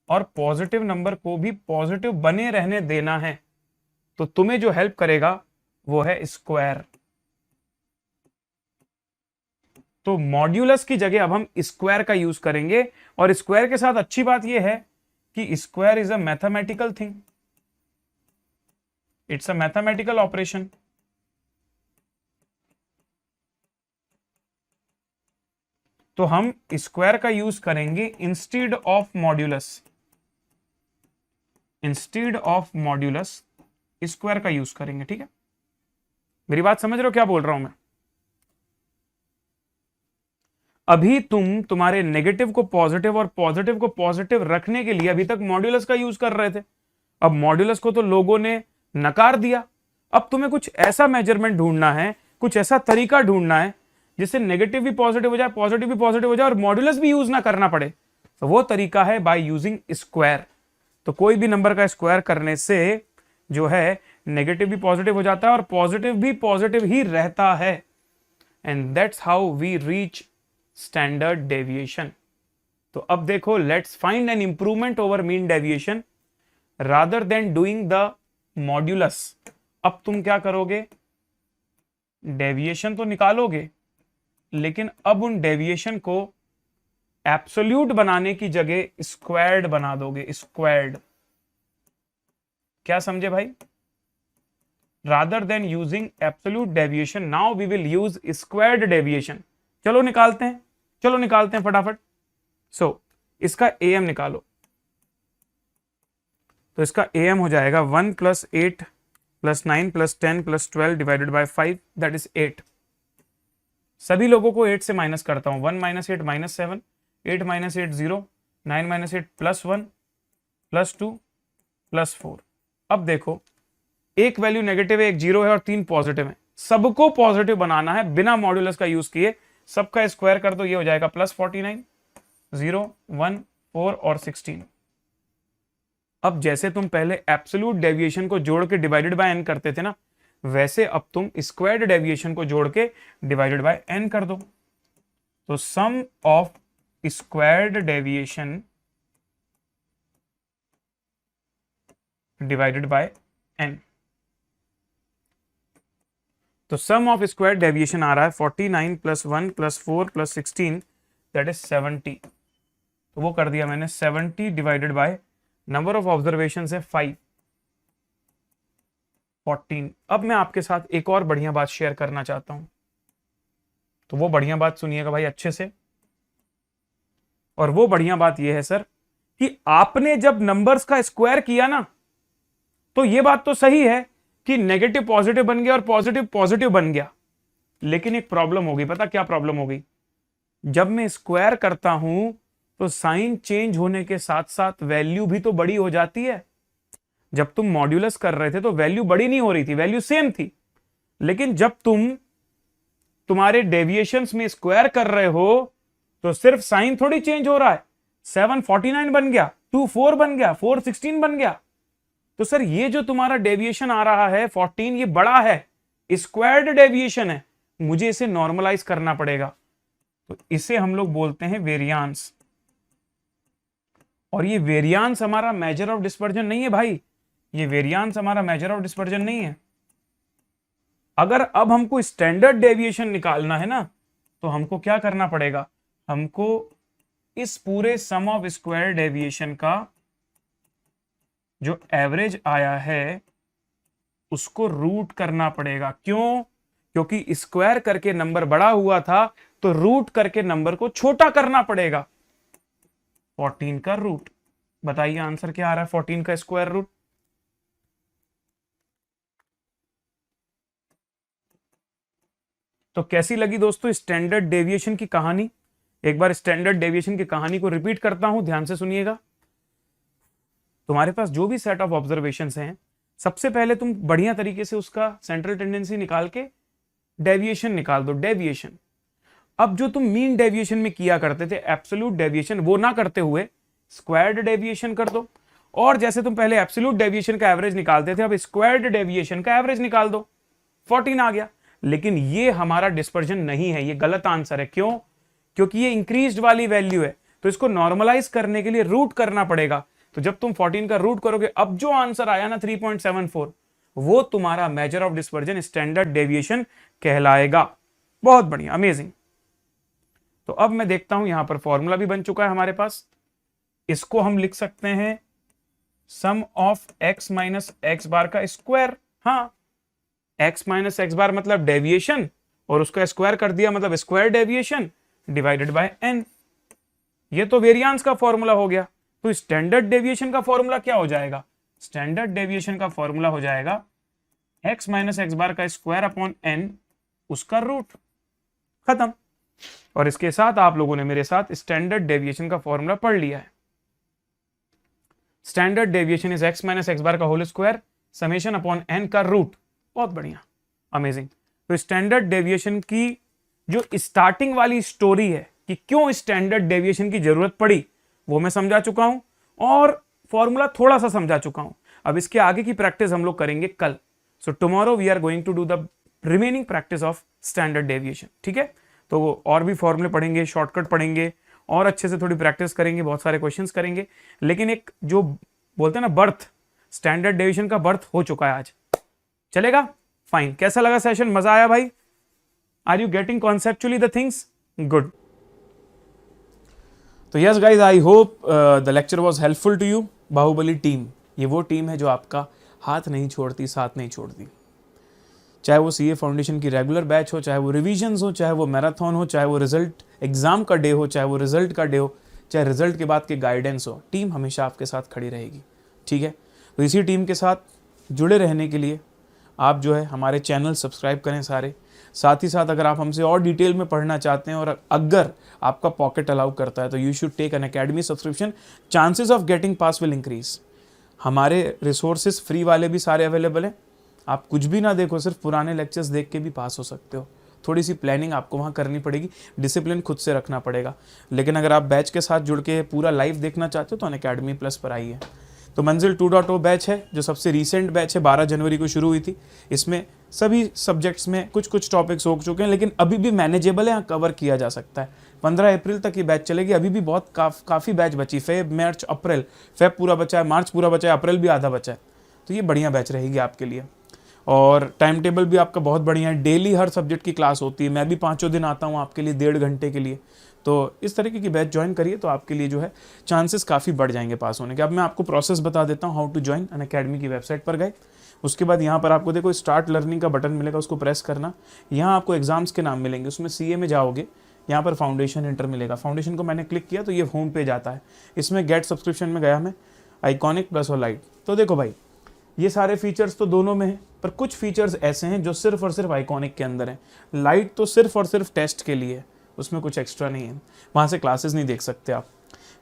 और पॉजिटिव नंबर को भी पॉजिटिव बने रहने देना है, तो तुम्हें जो हेल्प करेगा वो है स्क्वायर। तो मॉड्यूलस की जगह अब हम स्क्वायर का यूज करेंगे। और स्क्वायर के साथ अच्छी बात यह है कि square is a mathematical thing, it's a mathematical operation. तो हम स्क्वायर का यूज करेंगे instead of modulus. Instead of modulus square का यूज करेंगे। ठीक है, मेरी बात समझ रहे हो क्या बोल रहा हूं मैं? अभी तुम्हारे नेगेटिव को पॉजिटिव और पॉजिटिव को पॉजिटिव रखने के लिए अभी तक मॉड्यूलस का यूज कर रहे थे। अब मॉड्यूलस को तो लोगों ने नकार दिया। अब तुम्हें कुछ ऐसा मेजरमेंट ढूंढना है, कुछ ऐसा तरीका ढूंढना है जिससे नेगेटिव भी पॉजिटिव हो जाए, पॉजिटिव भी पॉजिटिव हो जाए और मॉड्यूलस भी यूज ना करना पड़े। तो वो तरीका है बाय यूजिंग स्क्वायर। तो कोई भी नंबर का स्क्वायर करने से जो है नेगेटिव भी पॉजिटिव हो जाता है और पॉजिटिव भी पॉजिटिव ही रहता है। And that's how we reach standard deviation. तो अब देखो, let's find an improvement over mean deviation rather than doing the modulus. अब तुम क्या करोगे, डेविएशन तो निकालोगे, लेकिन अब उन डेविएशन को एब्सोल्यूट बनाने की जगह स्क्वायर्ड बना दोगे। स्क्वायर्ड, क्या समझे भाई? Rather than using absolute deviation, now we will use squared deviation. चलो निकालते हैं फटाफट। सो इसका एम निकालो। तो इसका एम हो जाएगा 1 + 8 + 9 + 10 + 12 डिवाइडेड बाय 5, दैट इज 8। सभी लोगों को 8 से माइनस करता हूं। 1 - 8 -7, 8 - 8 0, 9 - 8 +1 +2 +4। अब देखो, एक वैल्यू नेगेटिव है, एक जीरो है और 3 पॉजिटिव है। सबको पॉजिटिव बनाना है बिना मॉड्यूलस का यूज किए। सबका स्क्वायर कर दो, ये हो जाएगा +49, 0, 1, 4 और 16। अब जैसे तुम पहले एब्सोल्यूट डेविएशन को जोड़ के डिवाइडेड बाय n करते थे ना, वैसे अब तुम स्क्वायर्ड डेविएशन को जोड़ के डिवाइडेड बाय n कर दो। तो sum of squared deviation divided by n। तो सम ऑफ स्क्वायर्ड डेविएशन आ रहा है 49 + 1 + 4 + 16, दैट इज 70। तो वो कर दिया मैंने 70 divided by number of observation है 5, 14। अब मैं आपके साथ एक और बढ़िया बात शेयर करना चाहता हूं, तो वो बढ़िया बात सुनिएगा भाई अच्छे से। और वो बढ़िया बात यह है सर कि आपने जब नंबर्स का स्क्वायर किया ना, तो ये बात तो सही है कि नेगेटिव पॉजिटिव बन गया और पॉजिटिव पॉजिटिव बन गया, लेकिन एक प्रॉब्लम हो गई। पता क्या प्रॉब्लम हो गई? जब मैं स्क्वायर करता हूं तो साइन चेंज होने के साथ साथ वैल्यू भी तो बड़ी हो जाती है। जब तुम मॉड्यूलस कर रहे थे तो वैल्यू बड़ी नहीं हो रही थी, वैल्यू सेम थी। लेकिन जब तुम्हारे डेविएशंस में स्क्वायर कर रहे हो तो सिर्फ साइन थोड़ी चेंज हो रहा है। 7 49 बन गया, 2 4 बन गया, 4 16 बन गया। तो सर ये जो तुम्हारा डेविएशन आ रहा है 14, ये बड़ा है, स्क्वायर्ड डेविएशन है, मुझे इसे नॉर्मलाइज करना पड़ेगा। तो इसे हम लोग बोलते हैं वेरियांस। और ये वेरियांस हमारा मेजर ऑफ डिस्पर्जन नहीं है भाई, ये वेरियांस हमारा मेजर ऑफ डिस्पर्जन नहीं है। अगर अब हमको स्टैंडर्ड डेविएशन निकालना है ना, तो हमको क्या करना पड़ेगा? हमको इस पूरे सम ऑफ स्क्वायर डेविएशन का जो एवरेज आया है उसको रूट करना पड़ेगा। क्यों? क्योंकि स्क्वायर करके नंबर बड़ा हुआ था, तो रूट करके नंबर को छोटा करना पड़ेगा। 14 का रूट, बताइए आंसर क्या आ रहा है 14 का स्क्वायर रूट? तो कैसी लगी दोस्तों स्टैंडर्ड डेविएशन की कहानी? एक बार स्टैंडर्ड डेविएशन की कहानी को रिपीट करता हूं, ध्यान से सुनिएगा। तुम्हारे पास जो भी सेट ऑफ ऑब्जर्वेशंस हैं, सबसे पहले तुम बढ़िया तरीके से उसका सेंट्रल टेंडेंसी निकाल के डेविएशन निकाल दो। डेविएशन, अब जो तुम मीन डेविएशन में किया करते थे एब्सोल्यूट डेविएशन, वो ना करते हुए स्क्वायर्ड डेविएशन कर दो। और जैसे तुम पहले एब्सोल्यूट डेविएशन का एवरेज निकालते थे, अब स्क्वायर्ड डेविएशन का एवरेज निकाल दो। 14 आ गया। लेकिन ये हमारा डिस्पर्जन नहीं है, ये गलत आंसर है। क्यों? क्योंकि ये इंक्रीज्ड वाली वैल्यू है, तो इसको नॉर्मलाइज करने के लिए रूट करना पड़ेगा। तो जब तुम 14 का रूट करोगे, अब जो आंसर आया ना 3.74, वो तुम्हारा measure of dispersion standard deviation कहलाएगा। बहुत बढ़िया, अमेजिंग। तो अब मैं देखता हूं यहां पर फॉर्मूला भी बन चुका है हमारे पास। इसको हम लिख सकते हैं सम of x minus X bar का स्क्वायर। हाँ, x माइनस एक्स बार मतलब डेविएशन, और उसका स्क्वायर कर दिया मतलब square deviation divided by n। ये तो वेरिएंस का फॉर्मूला हो गया। तो स्टैंडर्ड डेविएशन का फॉर्मूला क्या हो जाएगा? स्टैंडर्ड डेविएशन का फॉर्मूला हो जाएगा x माइनस एक्स बार का स्क्वायर अपॉन n, उसका रूट। खत्म। और इसके साथ आप लोगों ने मेरे साथ स्टैंडर्ड डेविएशन का फॉर्मूला पढ़ लिया है। Standard deviation is x minus X bar का whole square summation upon n का रूट। बहुत बढ़िया, अमेजिंग। तो स्टैंडर्ड डेविएशन की जो स्टार्टिंग वाली स्टोरी है कि क्यों स्टैंडर्ड डेविएशन की जरूरत पड़ी, वो मैं समझा चुका हूं और फॉर्मूला थोड़ा सा समझा चुका हूं। अब इसके आगे की प्रैक्टिस हम लोग करेंगे कल। So tomorrow we are going to do the remaining practice of standard deviation, ठीक है। तो और भी फॉर्मूले पढ़ेंगे, शॉर्टकट पढ़ेंगे और अच्छे से थोड़ी प्रैक्टिस करेंगे, बहुत सारे क्वेश्चंस करेंगे। लेकिन एक जो बोलते हैं ना बर्थ, स्टैंडर्ड डेविएशन का बर्थ हो चुका है आज। चलेगा? फाइन। कैसा लगा सेशन? मजा आया भाई? Are you getting conceptually the things? Good. तो yes guys, I hope the lecture was helpful to you. Baahubali team, ये वो टीम है जो आपका हाथ नहीं छोड़ती, साथ नहीं छोड़ती। चाहे वो सीए फाउंडेशन की रेगुलर बैच हो, चाहे वो रिविजन्स हो, चाहे वो मैराथन हो, चाहे वो रिजल्ट एग्जाम का डे हो, चाहे वो रिजल्ट का डे हो, चाहे रिजल्ट के बाद के गाइडेंस हो, टीम हमेशा आपके साथ खड़ी रहेगी, ठीक है। तो इसी टीम के साथ जुड़े रहने के लिए आप जो है हमारे चैनल सब्सक्राइब करें सारे। साथ ही साथ अगर आप हमसे और डिटेल में पढ़ना चाहते हैं और अगर आपका पॉकेट अलाउ करता है तो you should take Unacademy subscription. Chances of getting pass will increase. हमारे रिसोर्सेज फ्री वाले भी सारे अवेलेबल हैं। आप कुछ भी ना देखो, सिर्फ पुराने लेक्चर्स देख के भी पास हो सकते हो। थोड़ी सी प्लानिंग आपको वहाँ करनी पड़ेगी, डिसिप्लिन खुद से रखना पड़ेगा। लेकिन अगर आप बैच के साथ जुड़ के पूरा लाइव देखना चाहते हो तो अनअकैडमी प्लस पर आइए। तो मंजिल 2.0 बैच है जो सबसे रीसेंट बैच है, 12 जनवरी को शुरू हुई थी। इसमें सभी सब्जेक्ट्स में कुछ कुछ टॉपिक्स हो चुके हैं, लेकिन अभी भी मैनेजेबल है, कवर किया जा सकता है। 15 अप्रैल तक ये बैच चलेगी। अभी भी बहुत काफ़ी बैच बची, फेब, मार्च, अप्रैल। फेब पूरा बचा है, मार्च पूरा बचा है, अप्रैल भी आधा बचा है। तो ये बढ़िया बैच रहेगी आपके लिए। और टाइम टेबल भी आपका बहुत बढ़िया है। डेली हर सब्जेक्ट की क्लास होती है। मैं भी 5 दिन आता हूँ आपके लिए 1.5 घंटे के लिए। तो इस तरीके की बैच ज्वाइन करिए तो आपके लिए जो है चांसेस काफ़ी बढ़ जाएंगे पास होने के। अब मैं आपको प्रोसेस बता देता हूँ हाउ टू ज्वाइन। अनअकैडमी की वेबसाइट पर गए, उसके बाद यहाँ पर आपको देखो स्टार्ट लर्निंग का बटन मिलेगा, उसको प्रेस करना। यहाँ आपको एग्जाम्स के नाम मिलेंगे, उसमें सीए में जाओगे, यहाँ पर फाउंडेशन इंटर मिलेगा। फाउंडेशन को मैंने क्लिक किया तो ये होम पेज आता है। इसमें गेट सब्सक्रिप्शन में गया मैं, आइकॉनिक प्लस और लाइट। तो देखो भाई, ये सारे फीचर्स तो दोनों में हैं, पर कुछ फीचर्स ऐसे हैं जो सिर्फ और सिर्फ आइकॉनिक के अंदर हैं। लाइट तो सिर्फ और सिर्फ टेस्ट के लिए है, उसमें कुछ एक्स्ट्रा नहीं है, वहाँ से क्लासेस नहीं देख सकते आप।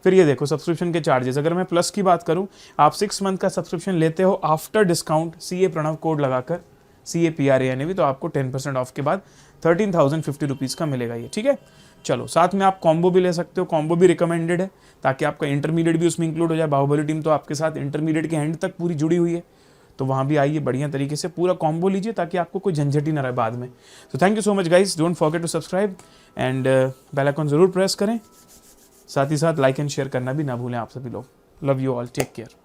फिर ये देखो सब्सक्रिप्शन के चार्जेस। अगर मैं प्लस की बात करूँ, आप 6 मंथ का सब्सक्रिप्शन लेते हो after discount CA Pranav code लगाकर, CAPRANAV, तो आपको 10% ऑफ के बाद 13,050 रुपीज़ का मिलेगा ये, ठीक है। चलो, साथ में आप कॉम्बो भी ले सकते हो। कॉम्बो भी रिकमेंडेड है ताकि आपका इंटरमीडिएट भी उसमें इंक्लूड हो जाए। बाहुबली टीम तो आपके साथ इंटरमीडिएट के एंड तक पूरी जुड़ी हुई है, तो वहाँ भी आइए, बढ़िया तरीके से पूरा कॉम्बो लीजिए ताकि आपको कोई झंझट ही ना रहे बाद में। तो thank you so much guys, don't forget to subscribe and bell icon ज़रूर प्रेस करें। साथ ही साथ लाइक एंड शेयर करना भी ना भूलें आप सभी लोग। Love you all, take care.